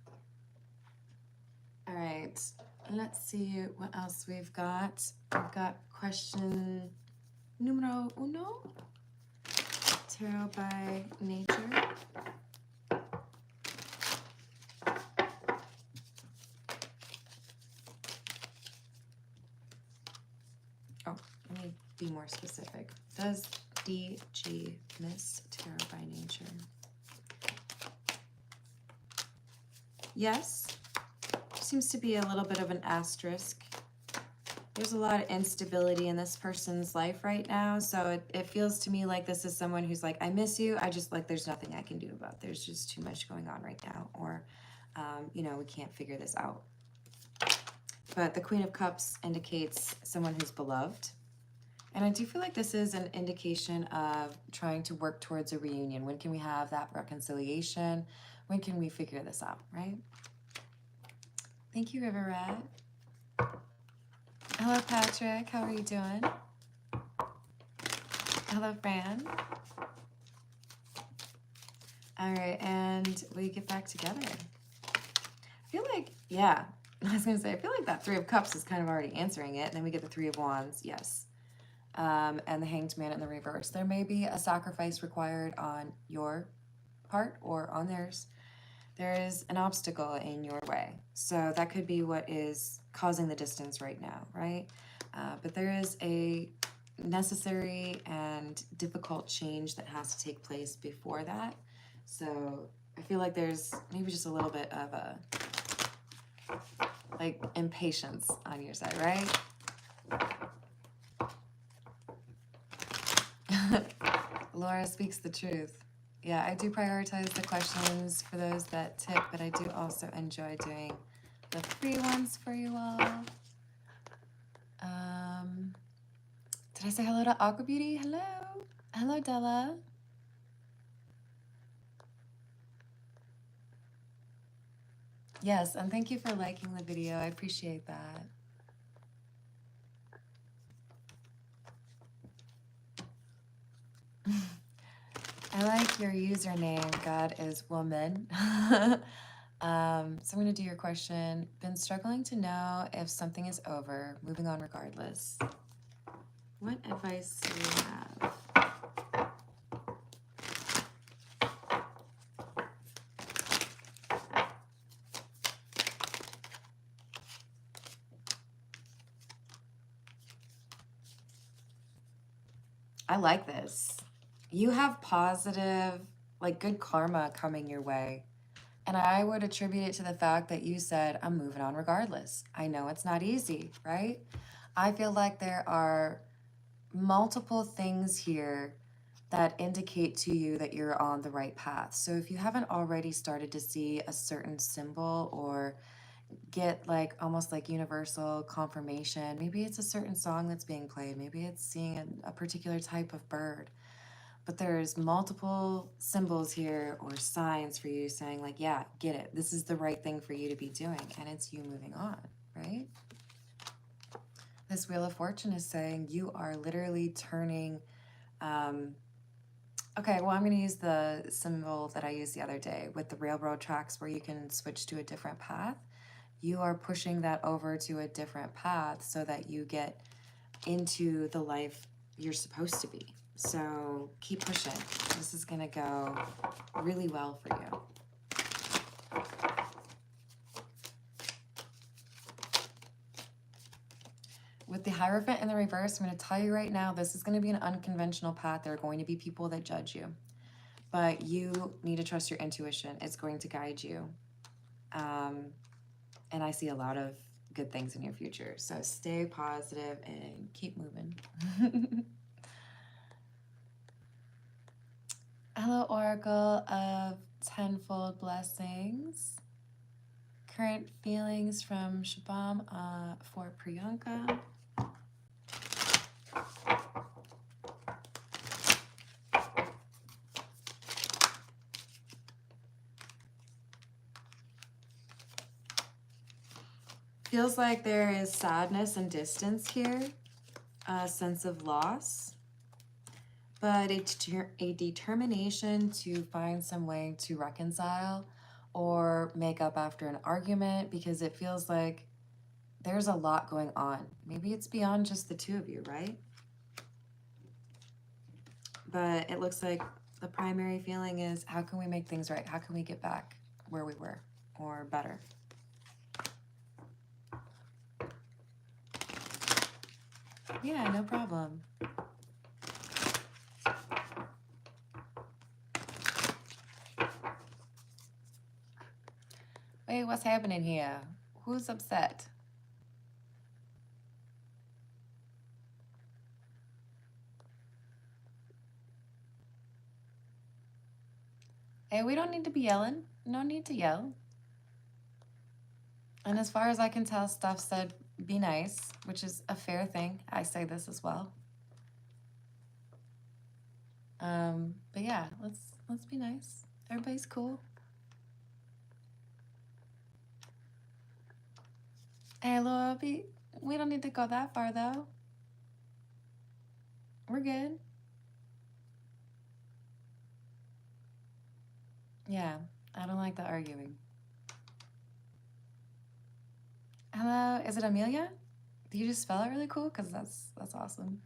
All right, let's see what else we've got. We've got question numero 1, Tarot by Nature. Oh, let me be more specific. Does DG miss Tarot by Nature? Yes. Seems to be a little bit of an asterisk. There's a lot of instability in this person's life right now, so it feels to me like this is someone who's like, I miss you, I just like, there's nothing I can do about it. There's just too much going on right now, or you know, we can't figure this out. But the Queen of Cups indicates someone who's beloved, And I do feel like this is an indication of trying to work towards a reunion. When can we have that reconciliation? When can we figure this out, right? Thank you, River Rat. Hello, Patrick. How are you doing? Hello, Fran. All right, and we get back together. I feel like, yeah, I was going to say, I feel like that Three of Cups is kind of already answering it. And then we get the Three of Wands, yes. And the Hanged Man in the reverse. There may be a sacrifice required on your part or on theirs. There is an obstacle in your way. So that could be what is causing the distance right now, right? But there is a necessary and difficult change that has to take place before that. So I feel like there's maybe just a little bit of a like impatience on your side, right? Laura speaks the truth. Yeah, I do prioritize the questions for those that tip, but I do also enjoy doing the free ones for you all. Did I say hello to Aqua Beauty? Hello. Hello, Della. Yes, and thank you for liking the video. I appreciate that. I like your username, God is woman. So I'm going to do your question. Been struggling to know if something is over, moving on regardless. What advice do you have? I like this. You have positive, like good karma coming your way. And I would attribute it to the fact that you said, I'm moving on regardless. I know it's not easy, right? I feel like there are multiple things here that indicate to you that you're on the right path. So if you haven't already started to see a certain symbol or get like almost like universal confirmation, maybe it's a certain song that's being played, maybe it's seeing a particular type of bird, but there's multiple symbols here or signs for you saying like, yeah, get it, this is the right thing for you to be doing, and it's you moving on, right? This Wheel of Fortune is saying you are literally turning okay, well, I'm going to use the symbol that I used the other day with the railroad tracks where you can switch to a different path. You are pushing that over to a different path so that you get into the life you're supposed to be. So keep pushing. This is going to go really well for you. With the Hierophant in the reverse, I'm going to tell you right now, this is going to be an unconventional path. There are going to be people that judge you, but you need to trust your intuition. It's going to guide you. And I see a lot of good things in your future. So stay positive and keep moving. Hello, Oracle of Tenfold Blessings. Current feelings from Shabam for Priyanka. Feels like there is sadness and distance here, a sense of loss, but a determination to find some way to reconcile or make up after an argument, because it feels like there's a lot going on. Maybe it's beyond just the two of you, right? But it looks like the primary feeling is, how can we make things right? How can we get back where we were or better? Yeah, no problem. Wait, what's happening here? Who's upset? Hey, we don't need to be yelling. No need to yell. And as far as I can tell, Steph said, be nice, which is a fair thing. I say this as well. But yeah, let's be nice. Everybody's cool. Hey, Laura, we don't need to go that far though. We're good. Yeah, I don't like the arguing. Hello, is it Amelia? Did you just spell it really cool? Because that's awesome.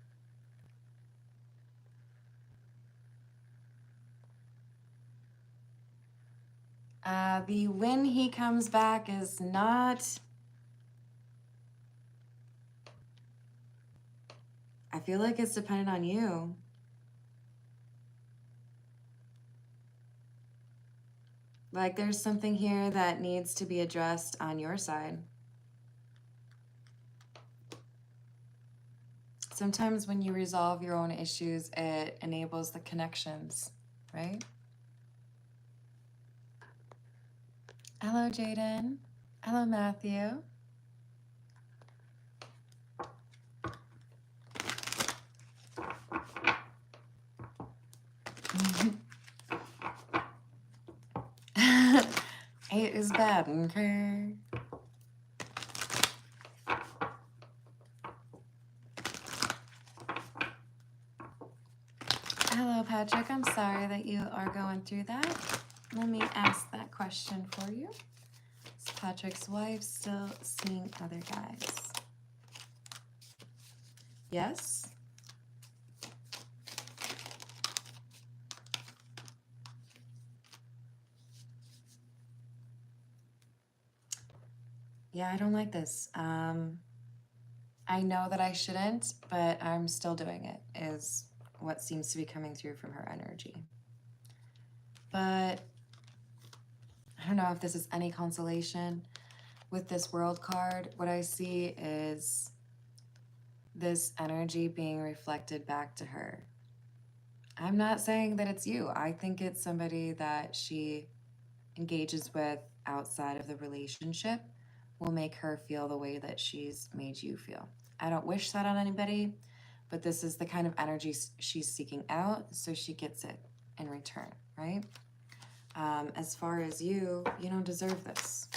The when he comes back is not... I feel like it's dependent on you. Like there's something here that needs to be addressed on your side. Sometimes when you resolve your own issues, it enables the connections, right? Hello, Jaden. Hello, Matthew. It is bad, okay? Hello, Patrick. I'm sorry that you are going through that. Let me ask that question for you. Is Patrick's wife still seeing other guys? Yes? Yeah, I don't like this. I know that I shouldn't, but I'm still doing it, is what seems to be coming through from her energy. But I don't know if this is any consolation. With this World card, what I see is this energy being reflected back to her. I'm not saying that it's you. I think it's somebody that she engages with outside of the relationship will make her feel the way that she's made you feel. I don't wish that on anybody, but this is the kind of energy she's seeking out, so she gets it in return, right? As far as you don't deserve this.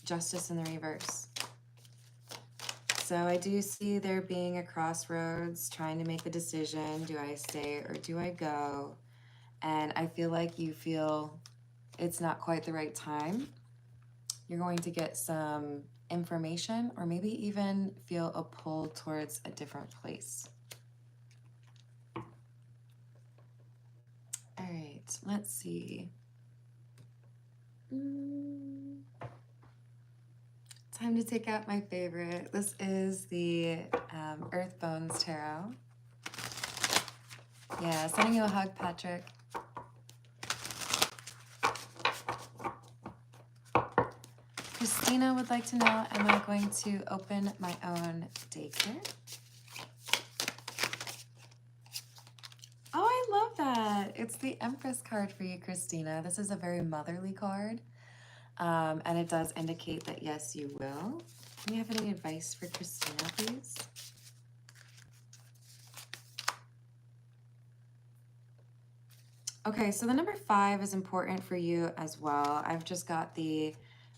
Justice in the reverse. So I do see there being a crossroads, trying to make the decision, do I stay or do I go? And I feel like you feel it's not quite the right time. You're going to get some information or maybe even feel a pull towards a different place. All right, let's see. Time to take out my favorite. This is the Earth Bones Tarot. Yeah, sending you a hug, Patrick. Christina would like to know, am I going to open my own daycare? Oh, I love that. It's the Empress card for you, Christina. This is a very motherly card. And it does indicate that, yes, you will. Do you have any advice for Christina, please? Okay, so the number 5 is important for you as well. I've just got the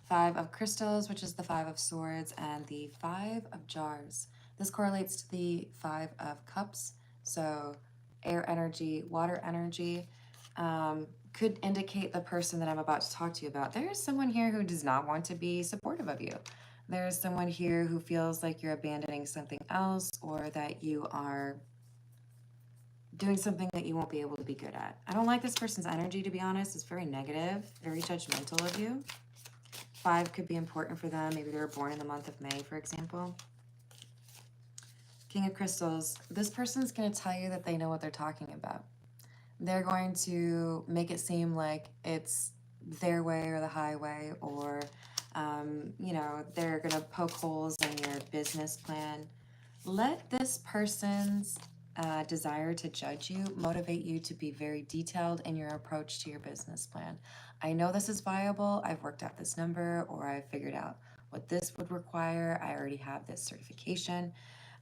5 of crystals, which is the 5 of swords, and the 5 of jars. This correlates to the 5 of cups. So air energy, water energy, could indicate the person that I'm about to talk to you about. There is someone here who does not want to be supportive of you. There's someone here who feels like you're abandoning something else or that you are doing something that you won't be able to be good at. I don't like this person's energy, to be honest. It's very negative, very judgmental of you. 5 could be important for them. Maybe they were born in the month of May, for example. King of Crystals. This person's going to tell you that they know what they're talking about. They're going to make it seem like it's their way or the highway, or, they're going to poke holes in your business plan. Let this person's desire to judge you motivate you to be very detailed in your approach to your business plan. I know this is viable. I've worked out this number, or I've figured out what this would require. I already have this certification.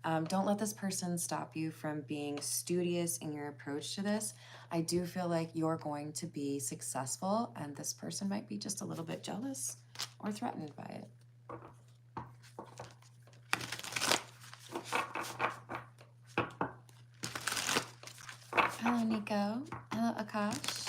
Don't let this person stop you from being studious in your approach to this. I do feel like you're going to be successful, and this person might be just a little bit jealous or threatened by it. Hello, Nico. Hello, Akash.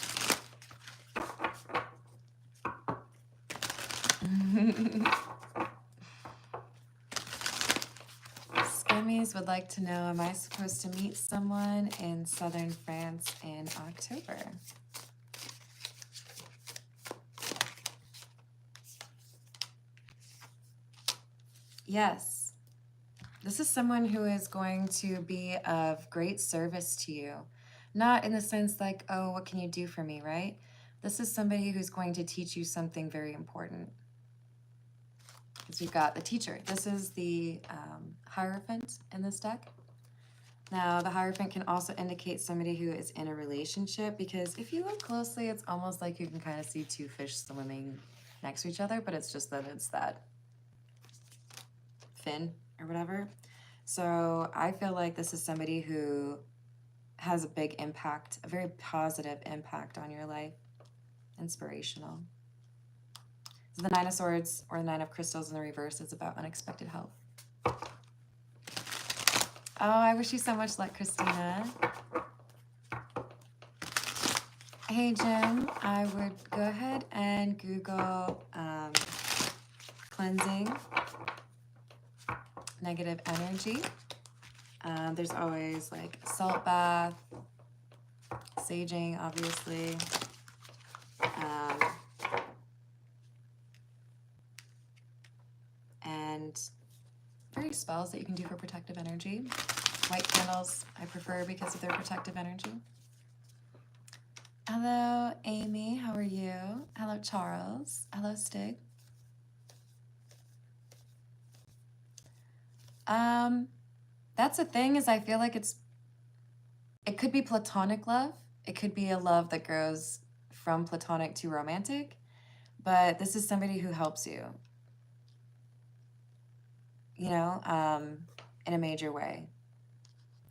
Scummies would like to know, am I supposed to meet someone in southern France in October? Yes. This is someone who is going to be of great service to you. Not in the sense like, oh, what can you do for me, right? This is somebody who's going to teach you something very important. Because we've got the teacher. This is the Hierophant in this deck. Now, the Hierophant can also indicate somebody who is in a relationship, because if you look closely, it's almost like you can kind of see two fish swimming next to each other, but it's just that it's that fin or whatever. So I feel like this is somebody who has a big impact, a very positive impact on your life. Inspirational. So the Nine of Swords or the Nine of Crystals in the reverse is about unexpected help. Oh, I wish you so much luck, Christina. Hey, Jim, I would go ahead and Google cleansing negative energy. There's always like salt bath, saging, obviously. And various spells that you can do for protective energy. White candles I prefer because of their protective energy. Hello, Amy. How are you? Hello, Charles. Hello, Stig. That's the thing, is I feel like it could be platonic love. It could be a love that grows from platonic to romantic, but this is somebody who helps you, you know, in a major way.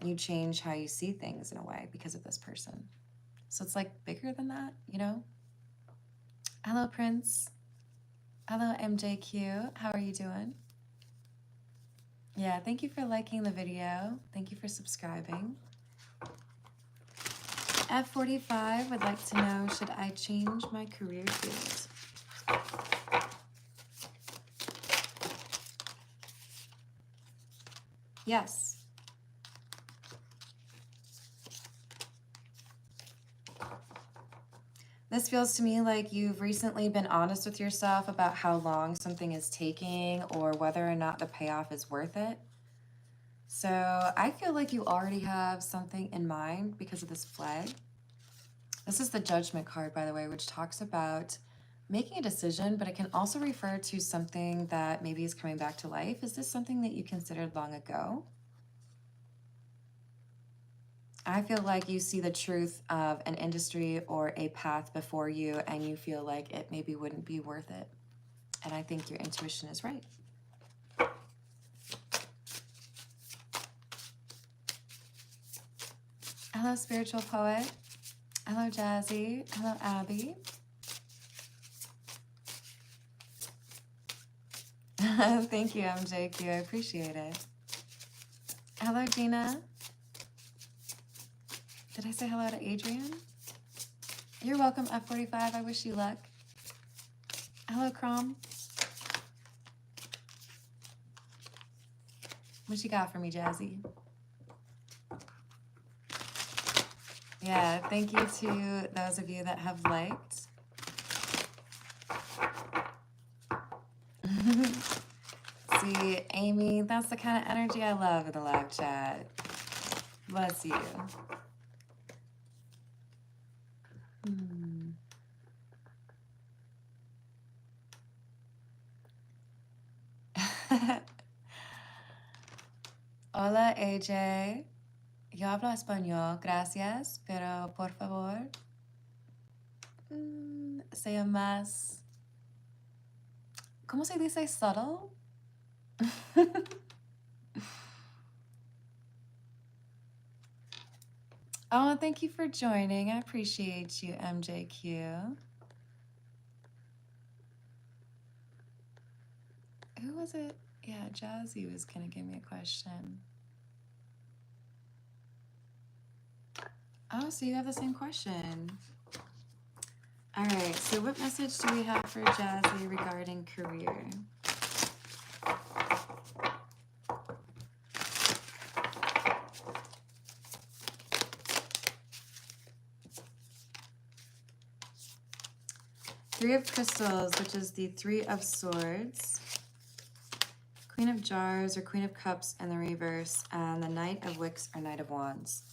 You change how you see things in a way because of this person. So it's like bigger than that, you know? Hello, Prince. Hello, MJQ. How are you doing? Yeah, thank you for liking the video. Thank you for subscribing. F45 would like to know, should I change my career field? Yes. This feels to me like you've recently been honest with yourself about how long something is taking or whether or not the payoff is worth it. So I feel like you already have something in mind because of this flag. This is the Judgment card, by the way, which talks about making a decision, but it can also refer to something that maybe is coming back to life. Is this something that you considered long ago? I feel like you see the truth of an industry or a path before you, and you feel like it maybe wouldn't be worth it. And I think your intuition is right. Hello, spiritual poet. Hello, Jazzy. Hello, Abby. Thank you, MJQ. I appreciate it. Hello, Gina. Did I say hello to Adrian? You're welcome, F45. I wish you luck. Hello, Crom. What you got for me, Jazzy? Yeah, thank you to those of you that have liked. See, Amy, that's the kind of energy I love in the live chat. Bless you. Hola, AJ. Yo hablo español, gracias, pero por favor, sea más, ¿cómo se dice subtle? Oh, thank you for joining. I appreciate you, MJQ. Who was it? Yeah, Jazzy was going to give me a question. Oh, so you have the same question. All right, so what message do we have for Jazzy regarding career? Three of Crystals, which is the Three of Swords, Queen of Jars or Queen of Cups in the reverse, and the Knight of Wicks or Knight of Wands.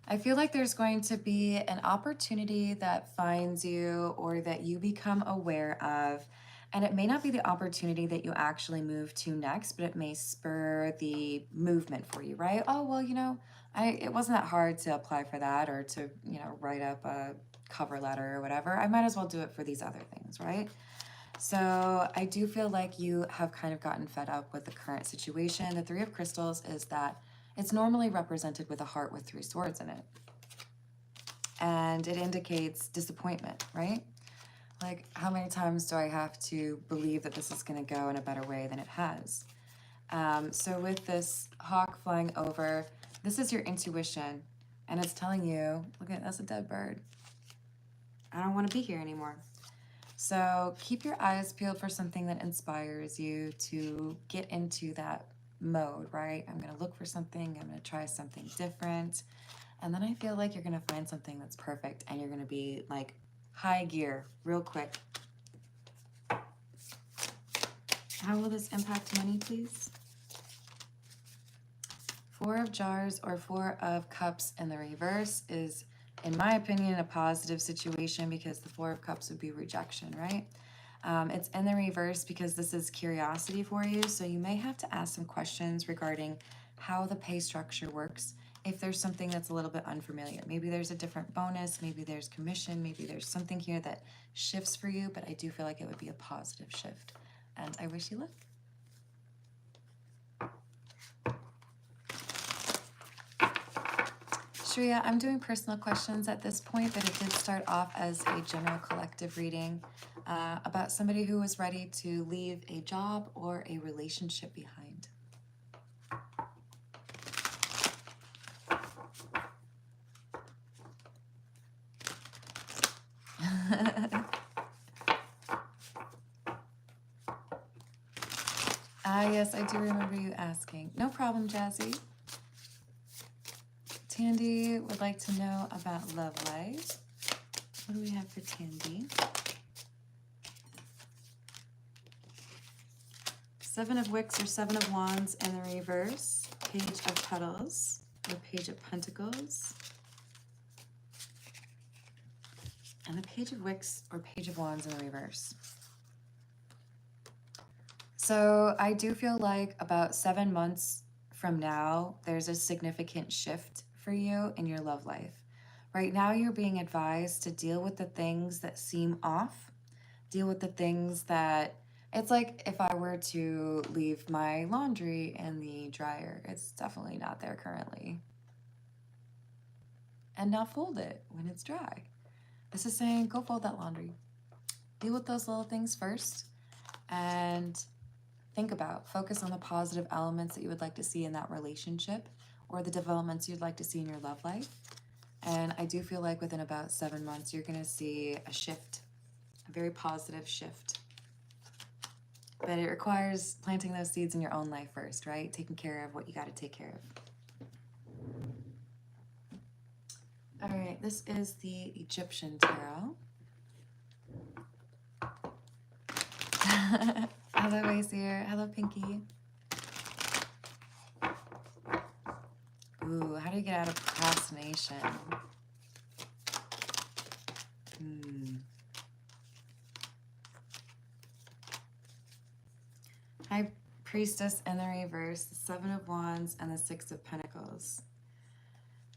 I feel like there's going to be an opportunity that finds you or that you become aware of, and it may not be the opportunity that you actually move to next, but it may spur the movement for you, right? Oh, well, it wasn't that hard to apply for that or to, write up a cover letter or whatever. I might as well do it for these other things, right? So I do feel like you have kind of gotten fed up with the current situation. The Three of Crystals is that it's normally represented with a heart with three swords in it. And it indicates disappointment, right? Like, how many times do I have to believe that this is going to go in a better way than it has? So with this hawk flying over, this is your intuition. And it's telling you, look at, that's a dead bird. I don't want to be here anymore. So keep your eyes peeled for something that inspires you to get into that mode, right? I'm going to look for something. I'm going to try something different. And then I feel like you're going to find something that's perfect and you're going to be like high gear real quick. How will this impact money, please? Four of Jars or Four of Cups in the reverse is, in my opinion, a positive situation because the Four of Cups would be rejection, right? It's in the reverse because this is curiosity for you. So you may have to ask some questions regarding how the pay structure works. If there's something that's a little bit unfamiliar, maybe there's a different bonus, maybe there's commission, maybe there's something here that shifts for you, but I do feel like it would be a positive shift. And I wish you luck. Shreya, I'm doing personal questions at this point, but it did start off as a general collective reading about somebody who was ready to leave a job or a relationship behind. Yes, I do remember you asking. No problem, Jazzy. Tandy would like to know about love life. What do we have for Tandy? Seven of Wicks or Seven of Wands in the reverse. Page of Petals or Page of Pentacles. And the Page of Wicks or Page of Wands in the reverse. So I do feel like about 7 months from now, there's a significant shift for you in your love life. Right now, you're being advised to deal with the things that seem off, deal with the things that, it's like if I were to leave my laundry in the dryer, it's definitely not there currently. And now fold it when it's dry. This is saying, go fold that laundry. Deal with those little things first and focus on the positive elements that you would like to see in that relationship or the developments you'd like to see in your love life. And I do feel like within about 7 months, you're going to see a shift, a very positive shift. But it requires planting those seeds in your own life first, right? Taking care of what you got to take care of. All right, this is the Egyptian tarot. Hello, Wazier. Hello, Pinky. Ooh, how do you get out of procrastination? High Priestess in the reverse, the Seven of Wands, and the Six of Pentacles.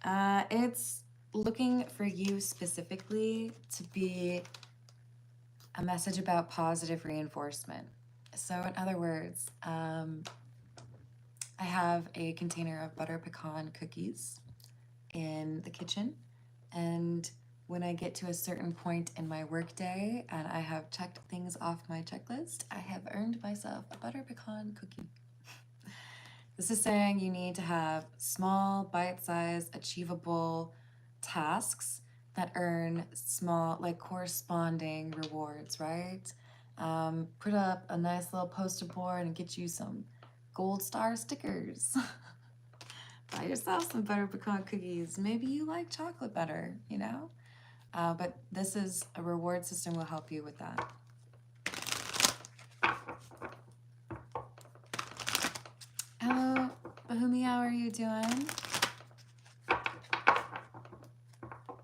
It's looking for you specifically to be a message about positive reinforcement. So in other words, I have a container of butter pecan cookies, in the kitchen, and when I get to a certain point in my workday and I have checked things off my checklist, I have earned myself a butter pecan cookie. This is saying you need to have small, bite-sized, achievable tasks that earn small, like corresponding rewards, right? Put up a nice little poster board and get you some gold star stickers. Buy yourself some butter pecan cookies. Maybe you like chocolate better, you know? But this is a reward system will help you with that. Hello, Bahumi, how are you doing?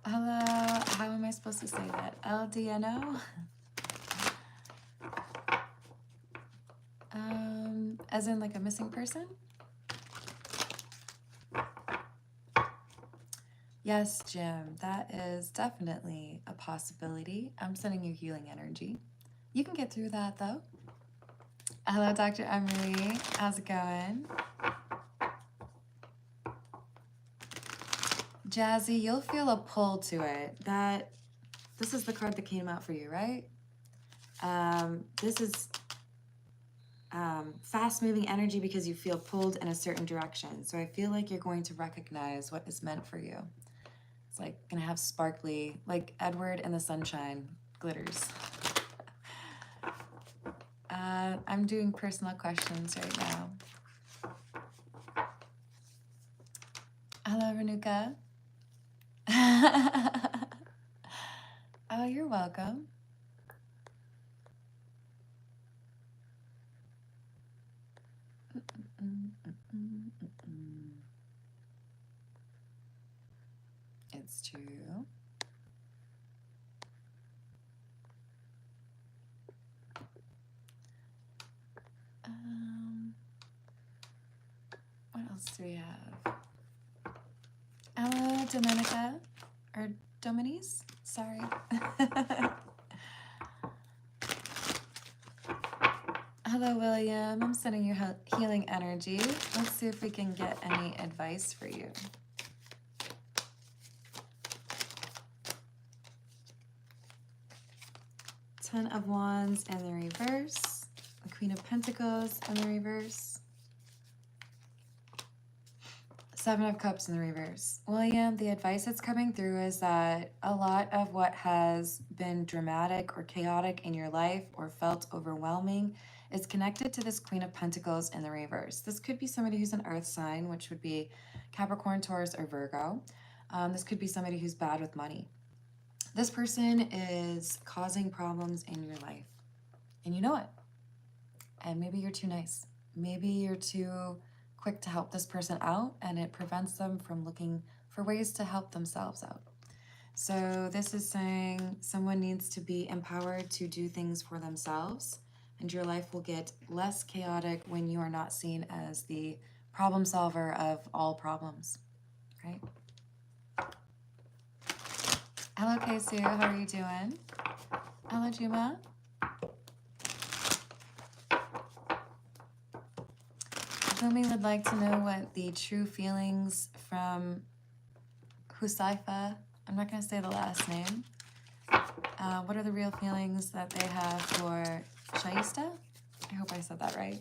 Hello, how am I supposed to say that? LDNO? As in like a missing person? Yes, Jim, that is definitely a possibility. I'm sending you healing energy. You can get through that though. Hello, Dr. Emery. How's it going? Jazzy, you'll feel a pull to it. This is the card that came out for you, right? This is fast-moving energy because you feel pulled in a certain direction. So I feel like you're going to recognize what is meant for you. It's like gonna have sparkly, like Edward and the Sunshine glitters. I'm doing personal questions right now. Hello, Renuka. Oh, you're welcome. It's true. What else do we have? Hello, Dominica, or Dominies, sorry. Hello, William, I'm sending you healing energy. Let's see if we can get any advice for you. Ten of Wands in the reverse, the Queen of Pentacles in the reverse, Seven of Cups in the reverse. William, the advice that's coming through is that a lot of what has been dramatic or chaotic in your life or felt overwhelming is connected to this Queen of Pentacles in the reverse. This could be somebody who's an earth sign, which would be Capricorn, Taurus, or Virgo. This could be somebody who's bad with money. This person is causing problems in your life, and you know it. And maybe you're too nice. Maybe you're too quick to help this person out, and it prevents them from looking for ways to help themselves out. So this is saying someone needs to be empowered to do things for themselves, and your life will get less chaotic when you are not seen as the problem solver of all problems, right? Hello, Kesu, how are you doing? Hello, Juma. Fumi would like to know what the true feelings from Husaifa, I'm not going to say the last name, what are the real feelings that they have for Shaista? I hope I said that right.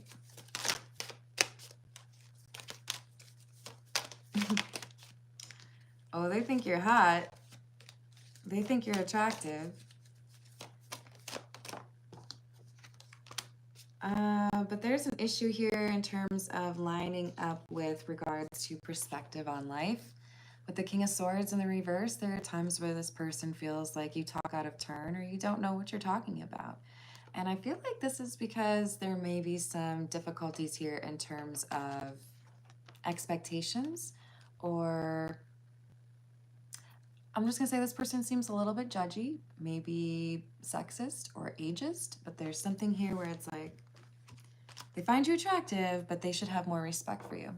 Oh, they think you're hot. They think you're attractive. But there's an issue here in terms of lining up with regards to perspective on life. With the King of Swords in the reverse, there are times where this person feels like you talk out of turn or you don't know what you're talking about. And I feel like this is because there may be some difficulties here in terms of expectations, or I'm just gonna say this person seems a little bit judgy, maybe sexist or ageist, but there's something here where it's like, they find you attractive, but they should have more respect for you.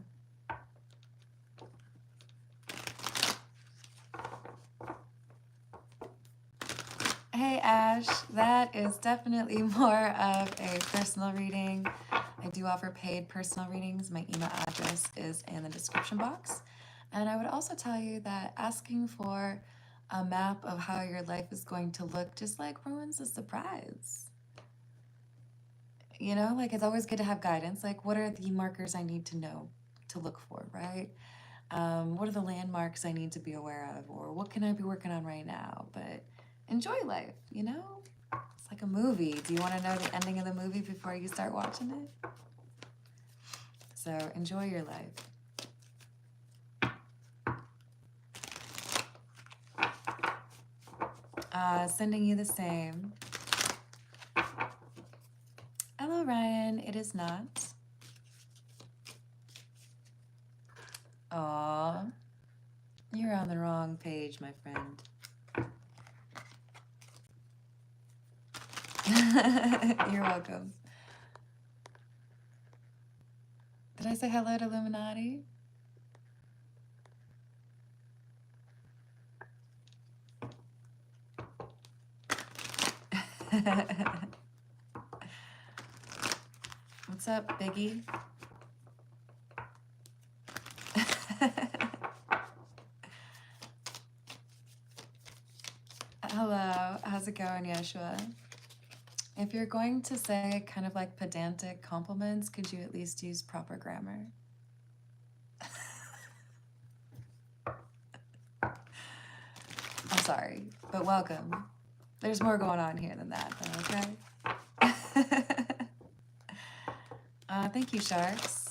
Hey Ash, that is definitely more of a personal reading. I do offer paid personal readings. My email address is in the description box. And I would also tell you that asking for a map of how your life is going to look just like ruins the surprise. You know, like it's always good to have guidance. Like, what are the markers I need to know to look for, right? What are the landmarks I need to be aware of? Or what can I be working on right now? But enjoy life, you know? It's like a movie. Do you want to know the ending of the movie before you start watching it? So enjoy your life. Sending you the same. Hello, Ryan. It is not. Aw, you're on the wrong page, my friend. You're welcome. Did I say hello to Illuminati? What's up, Biggie? Hello, how's it going, Yeshua? If you're going to say kind of like pedantic compliments, could you at least use proper grammar? I'm sorry, but welcome. There's more going on here than that, though, okay? Thank you, Sharks.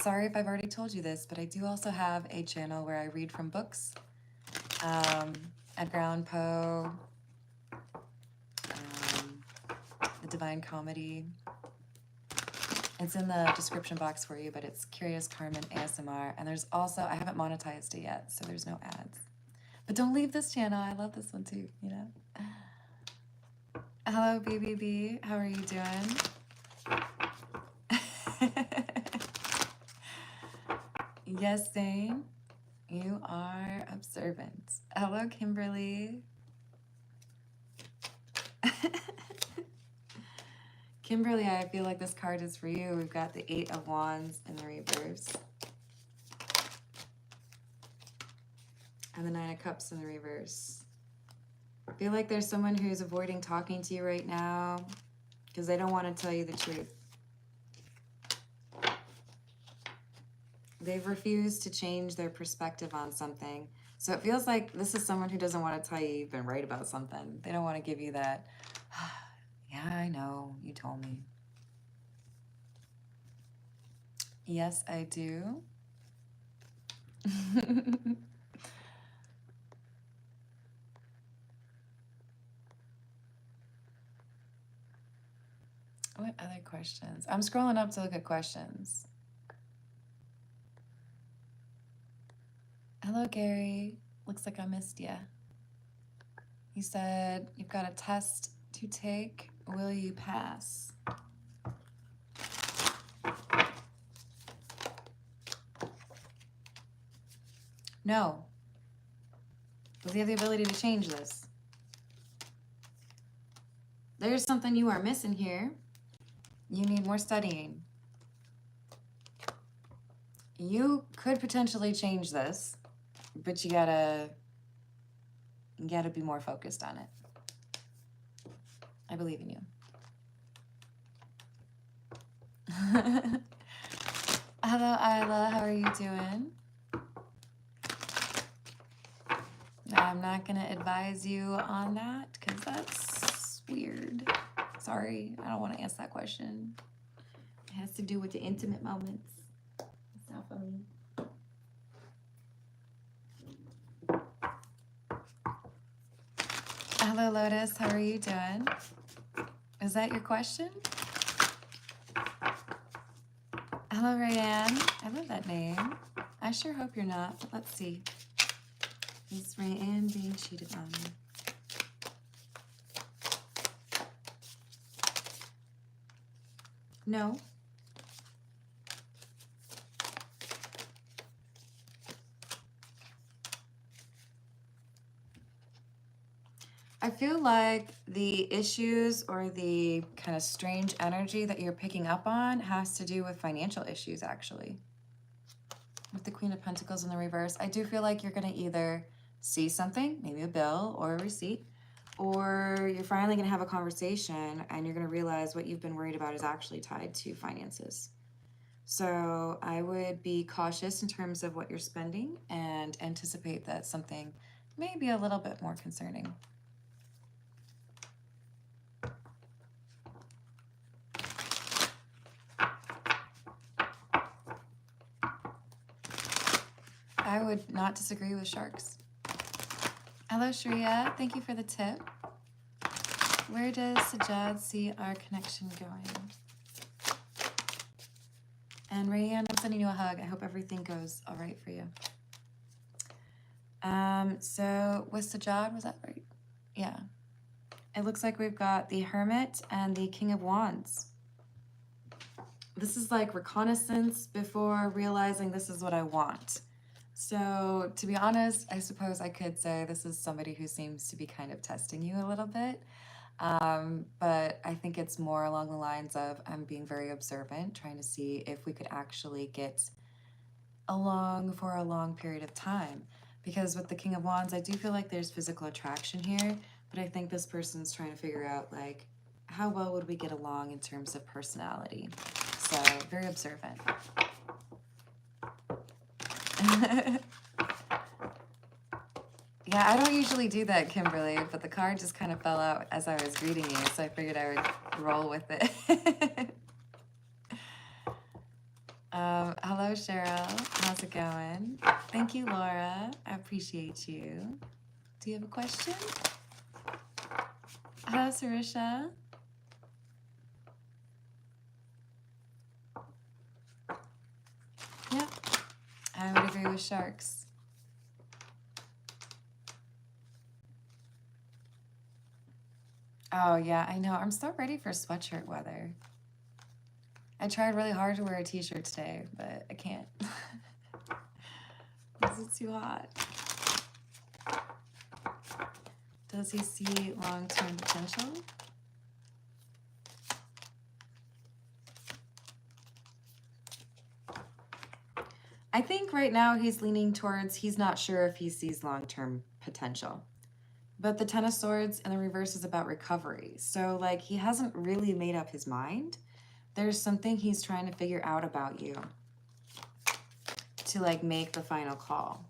Sorry if I've already told you this, but I do also have a channel where I read from books. Edgar Allan Poe, The Divine Comedy. It's in the description box for you, but it's Curious Carmen ASMR. And there's also, I haven't monetized it yet, so there's no ads. But don't leave this channel. I love this one too, you know? Hello, BBB. How are you doing? Yes, Zane. You are observant. Hello, Kimberly. Kimberly, I feel like this card is for you. We've got the 8 of Wands in the reverse. And the 9 of Cups in the reverse. I feel like there's someone who's avoiding talking to you right now because they don't want to tell you the truth. They've refused to change their perspective on something. So it feels like this is someone who doesn't want to tell you you've been right about something. They don't want to give you that, yeah, I know, you told me. Yes, I do. What other questions? I'm scrolling up to look at questions. Hello, Gary. Looks like I missed you. He said, you've got a test to take. Will you pass? No. Does he have the ability to change this? There's something you are missing here. You need more studying. You could potentially change this, but you gotta be more focused on it. I believe in you. Hello, Isla. How are you doing? I'm not gonna advise you on that because that's weird. Sorry, I don't want to answer that question. It has to do with the intimate moments. It's not for me. Hello, Lotus. How are you doing? Is that your question? Hello, Rayanne. I love that name. I sure hope you're not, but let's see. Is Rayanne being cheated on? No. I feel like the issues or the kind of strange energy that you're picking up on has to do with financial issues, actually. with the Queen of Pentacles in the reverse. I do feel like you're going to either see something, maybe a bill or a receipt, or you're finally going to have a conversation and you're going to realize what you've been worried about is actually tied to finances. So I would be cautious in terms of what you're spending and anticipate that something may be a little bit more concerning. I would not disagree with sharks. Hello, Shreya. Thank you for the tip. Where does Sajad see our connection going? And Rayanne, I'm sending you a hug. I hope everything goes all right for you. So with Sajad, was that right? Yeah. It looks like we've got the Hermit and the King of Wands. This is like reconnaissance before realizing this is what I want. So to be honest, I suppose I could say this is somebody who seems to be kind of testing you a little bit. But I think it's more along the lines of I'm being very observant, trying to see if we could actually get along for a long period of time. Because with the King of Wands, I do feel like there's physical attraction here, but I think this person's trying to figure out, like, how well would we get along in terms of personality? So, very observant. Yeah, I don't usually do that, Kimberly, but the card just kind of fell out as I was reading you, so I figured I would roll with it. Hello, Cheryl. How's it going? Thank you, Laura. I appreciate you. Do you have a question? Hello, Sarisha. Yep, I would agree with sharks. Oh, yeah, I know. I'm so ready for sweatshirt weather. I tried really hard to wear a t-shirt today, but I can't. Because it's too hot. Does he see long-term potential? I think right now he's leaning towards he's not sure if he sees long-term potential. But the Ten of Swords in the reverse is about recovery. So, like, he hasn't really made up his mind. There's something he's trying to figure out about you to, like, make the final call.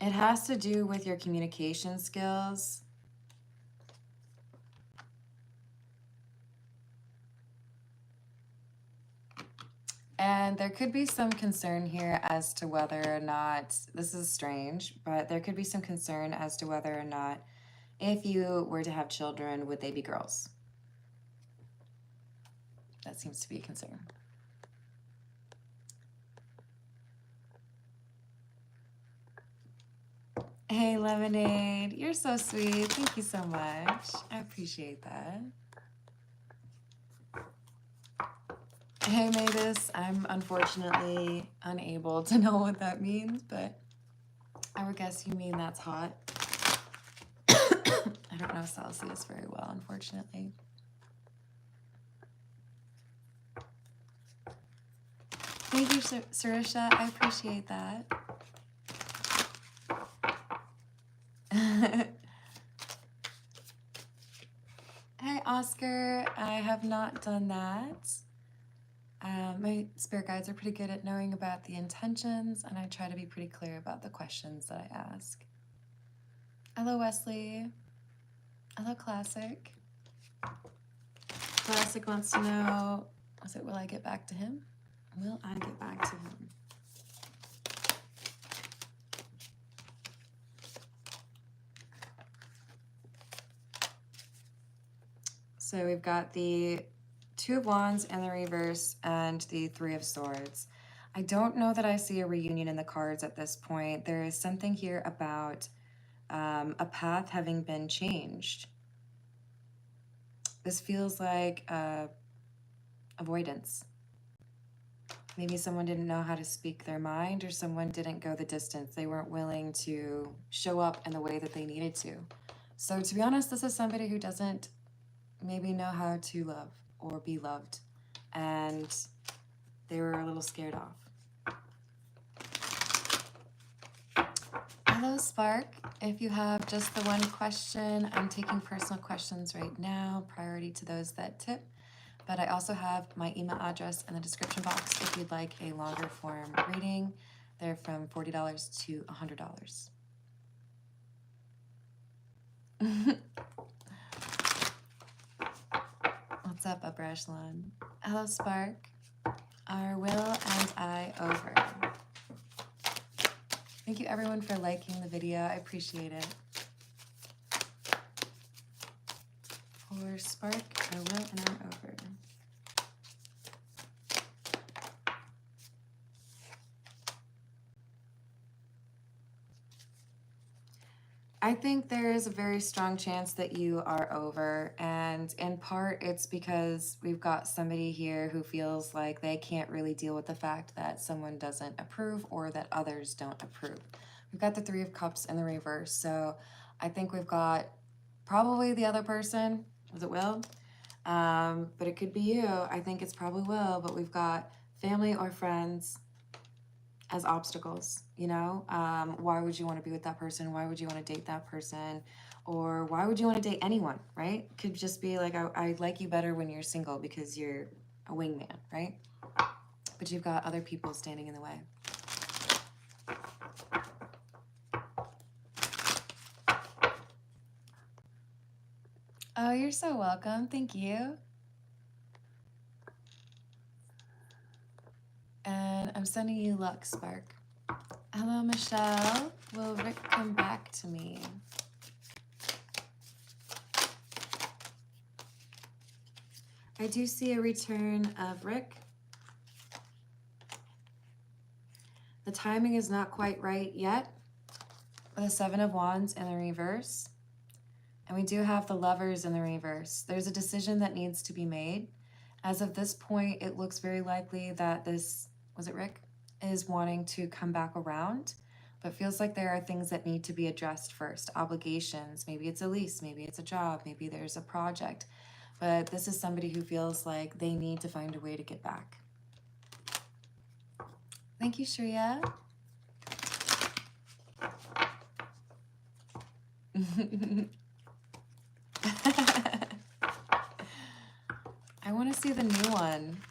It has to do with your communication skills. And there could be some concern here as to whether or not, this is strange, but there could be some concern as to whether or not if you were to have children, would they be girls? That seems to be a concern. Hey, Lemonade, you're so sweet. Thank you so much. I appreciate that. Hey, Mavis, I'm unfortunately unable to know what that means, but I would guess you mean that's hot. I don't know Celsius very well, unfortunately. Thank you, Sarisha. I appreciate that. Hey, Oscar. I have not done that. My spirit guides are pretty good at knowing about the intentions, and I try to be pretty clear about the questions that I ask. Hello, Wesley. Hello, Classic. Classic wants to know, was it, will I get back to him? Will I get back to him? So we've got the Two of Wands in the reverse and the Three of Swords. I don't know that I see a reunion in the cards at this point. There is something here about a path having been changed. This feels like avoidance. Maybe someone didn't know how to speak their mind, or someone didn't go the distance. They weren't willing to show up in the way that they needed to. So to be honest, this is somebody who doesn't maybe know how to love or be loved, and they were a little scared off. Hello, Spark. If you have just the one question, I'm taking personal questions right now, priority to those that tip. But I also have my email address in the description box if you'd like a longer form reading. They're from $40 to $100. What's up, Upper Echelon? Hello, Spark. Are Will and I over? Thank you, everyone, for liking the video. I appreciate it. For Spark, are Will and I over? I think there is a very strong chance that you are over, and in part it's because we've got somebody here who feels like they can't really deal with the fact that someone doesn't approve or that others don't approve. We've got the Three of Cups in the reverse, so I think we've got probably the other person. Was it Will? But it could be you. I think it's probably Will, but we've got family or friends as obstacles, you know? Why would you want to be with that person? Why would you want to date that person? Or why would you want to date anyone, right? Could just be like, I like you better when you're single because you're a wingman, right? But you've got other people standing in the way. Oh, you're so welcome. Thank you. And I'm sending you luck, Spark. Hello, Michelle. Will Rick come back to me? I do see a return of Rick. The timing is not quite right yet. With the Seven of Wands in the reverse. And we do have the Lovers in the reverse. There's a decision that needs to be made. As of this point, it looks very likely that this, was it Rick, is wanting to come back around, but feels like there are things that need to be addressed first. Obligations, maybe it's a lease, maybe it's a job, maybe there's a project. But this is somebody who feels like they need to find a way to get back. Thank you, Shreya. I want to see the new one.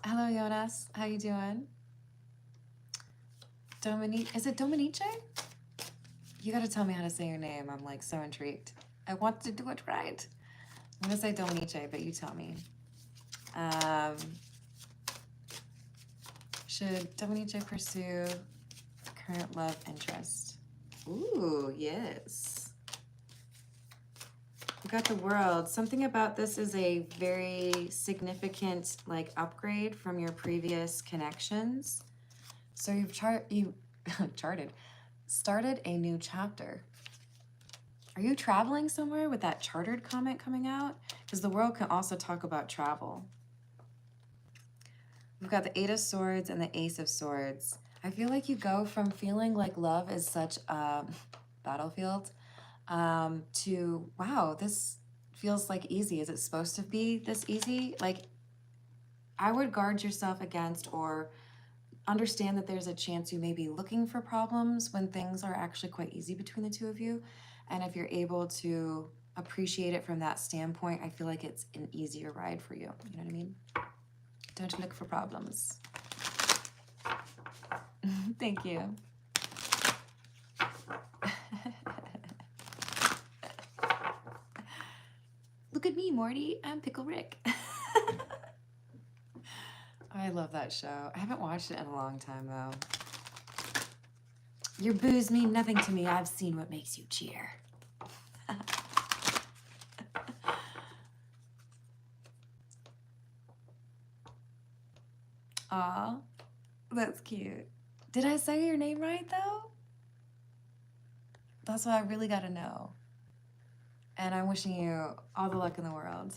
Hello, Jonas. How you doing? Dominique. Is it Dominice? You got to tell me how to say your name. I'm like so intrigued. I want to do it right. I'm going to say Dominice, but you tell me. Should Dominice pursue current love interest? Ooh, yes. We got the World. Something about this is a very significant like upgrade from your previous connections. So you've started a new chapter. Are you traveling somewhere with that chartered comment coming out? Because the World can also talk about travel. We've got the Eight of Swords and the Ace of Swords. I feel like you go from feeling like love is such a battlefield to, wow, this feels like easy. Is it supposed to be this easy? Like, I would guard yourself against or understand that there's a chance you may be looking for problems when things are actually quite easy between the two of you. And if you're able to appreciate it from that standpoint, I feel like it's an easier ride for you. You know what I mean? Don't look for problems. Thank you. Look at me, Morty. I'm Pickle Rick. I love that show. I haven't watched it in a long time, though. Your boos mean nothing to me. I've seen what makes you cheer. Aw, that's cute. Did I say your name right, though? That's what I really got to know. And I'm wishing you all the luck in the world.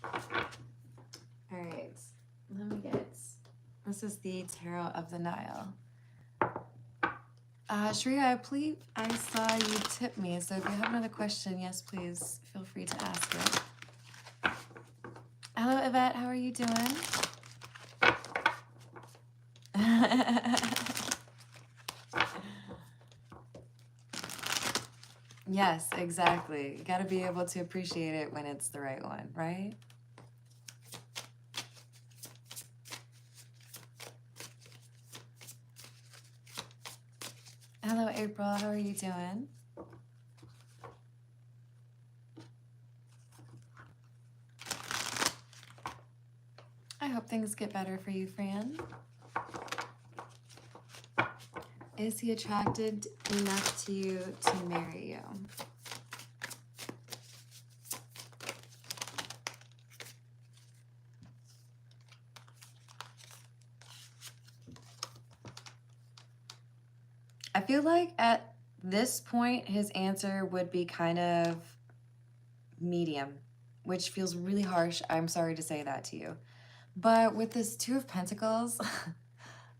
All right, let me get, this is the Tarot of the Nile. Shreya, I believe I saw you tip me, so if you have another question, yes, please feel free to ask it. Hello, Yvette, how are you doing? Yes, exactly. You got to be able to appreciate it when it's the right one, right? Hello, April. How are you doing? I hope things get better for you, Fran. Is he attracted enough to you to marry you? I feel like at this point, his answer would be kind of medium, which feels really harsh. I'm sorry to say that to you. But with this Two of Pentacles,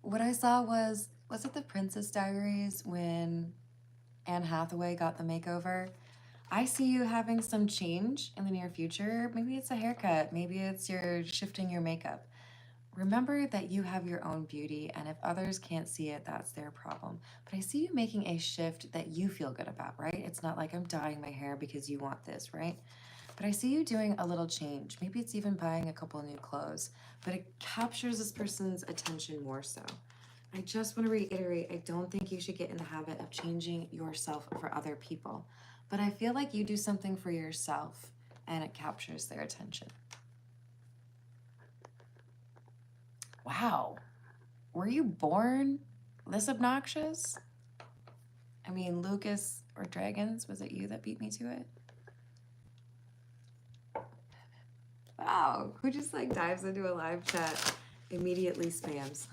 what I saw was it the Princess Diaries when Anne Hathaway got the makeover? I see you having some change in the near future. Maybe it's a haircut. Maybe it's you're shifting your makeup. Remember that you have your own beauty, and if others can't see it, that's their problem. But I see you making a shift that you feel good about, right? It's not like I'm dyeing my hair because you want this, right? But I see you doing a little change. Maybe it's even buying a couple new clothes, but it captures this person's attention more so. I just want to reiterate, I don't think you should get in the habit of changing yourself for other people. But I feel like you do something for yourself and it captures their attention. Wow. Were you born this obnoxious? I mean, Lucas or Dragons, was it you that beat me to it? Wow, who just like dives into a live chat, immediately spams?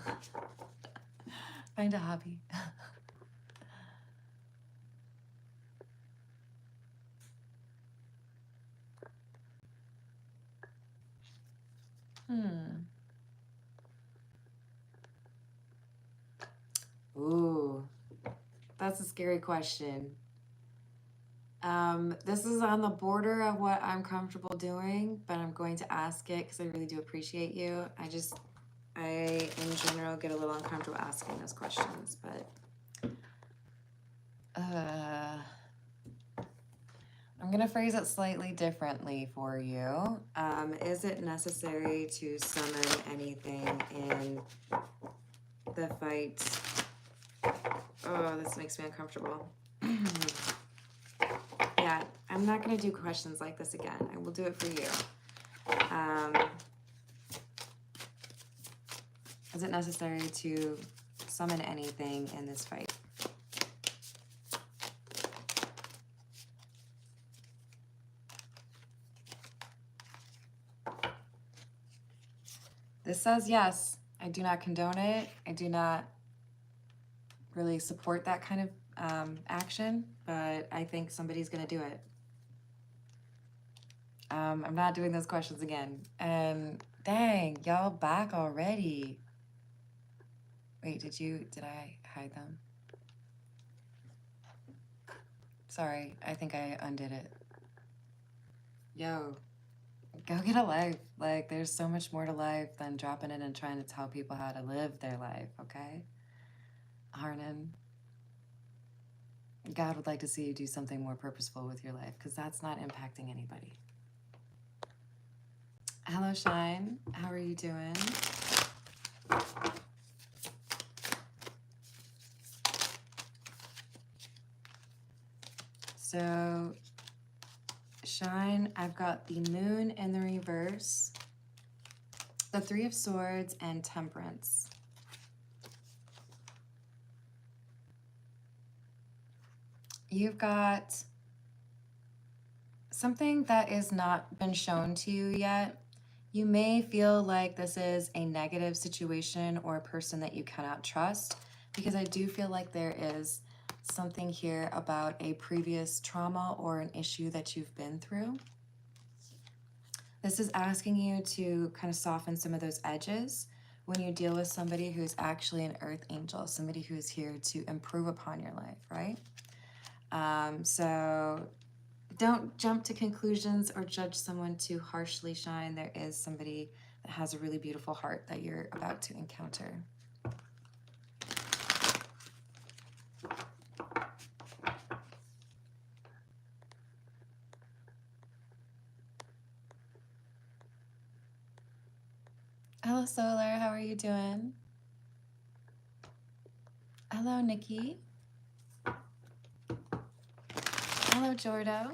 Find a hobby. Ooh, that's a scary question. This is on the border of what I'm comfortable doing, but I'm going to ask it because I really do appreciate you. I in general get a little uncomfortable asking those questions, but I'm gonna phrase it slightly differently for you. Is it necessary to summon anything in the fight? Oh, this makes me uncomfortable. Yeah, I'm not gonna do questions like this again. I will do it for you. Is it necessary to summon anything in this fight? This says yes. I do not condone it. I do not really support that kind of action, but I think somebody's gonna do it. I'm not doing those questions again. And dang, y'all back already. Wait, did I hide them? Sorry, I think I undid it. Yo, go get a life. Like, there's so much more to life than dropping in and trying to tell people how to live their life, okay? Harnan, God would like to see you do something more purposeful with your life because that's not impacting anybody. Hello, Shine. How are you doing? So, Shine, I've got the Moon in the reverse, the Three of Swords, and Temperance. You've got something that is not been shown to you yet. You may feel like this is a negative situation or a person that you cannot trust, because I do feel like there is something here about a previous trauma or an issue that you've been through. This is asking you to kind of soften some of those edges when you deal with somebody who's actually an earth angel, somebody who's here to improve upon your life, right? So don't jump to conclusions or judge someone too harshly, Shine. There is somebody that has a really beautiful heart that you're about to encounter. Hello, Solar. How are you doing? Hello, Nikki. Hello, Jordo.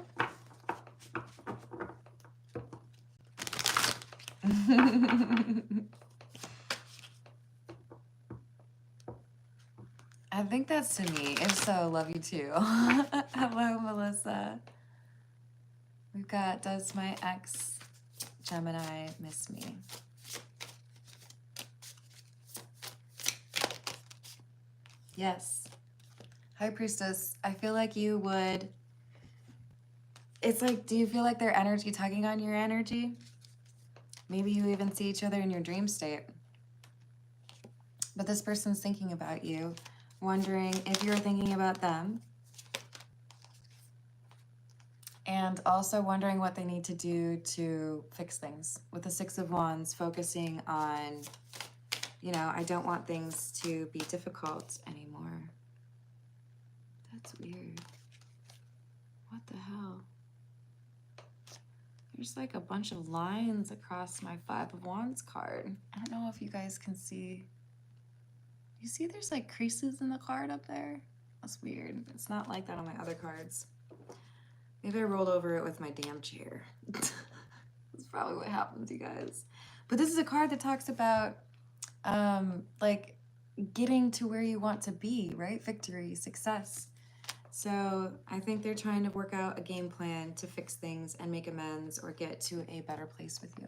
I think that's to me. If so, love you too. Hello, Melissa. We've got, does my ex Gemini miss me? Yes. High Priestess, I feel like you would. It's like, do you feel like their energy tugging on your energy? Maybe you even see each other in your dream state. But this person's thinking about you, wondering if you're thinking about them. And also wondering what they need to do to fix things. With the Six of Wands, focusing on, you know, I don't want things to be difficult anymore. That's weird. What the hell? There's like a bunch of lines across my Five of Wands card. I don't know if you guys can see. You see there's like creases in the card up there? That's weird. It's not like that on my other cards. Maybe I rolled over it with my damn chair. That's probably what happens, you guys. But this is a card that talks about like getting to where you want to be, right? Victory, success. So I think they're trying to work out a game plan to fix things and make amends or get to a better place with you.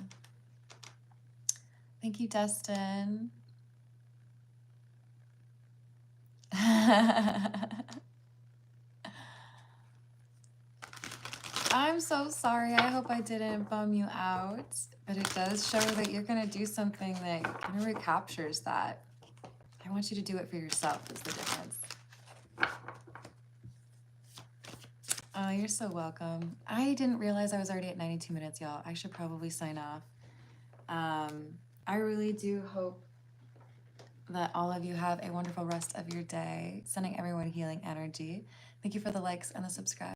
Thank you, Dustin. I'm so sorry. I hope I didn't bum you out, but it does show that you're going to do something that kind of recaptures that. I want you to do it for yourself is the difference. Oh, you're so welcome. I didn't realize I was already at 92 minutes, y'all. I should probably sign off. I really do hope that all of you have a wonderful rest of your day. Sending everyone healing energy. Thank you for the likes and the subscribe.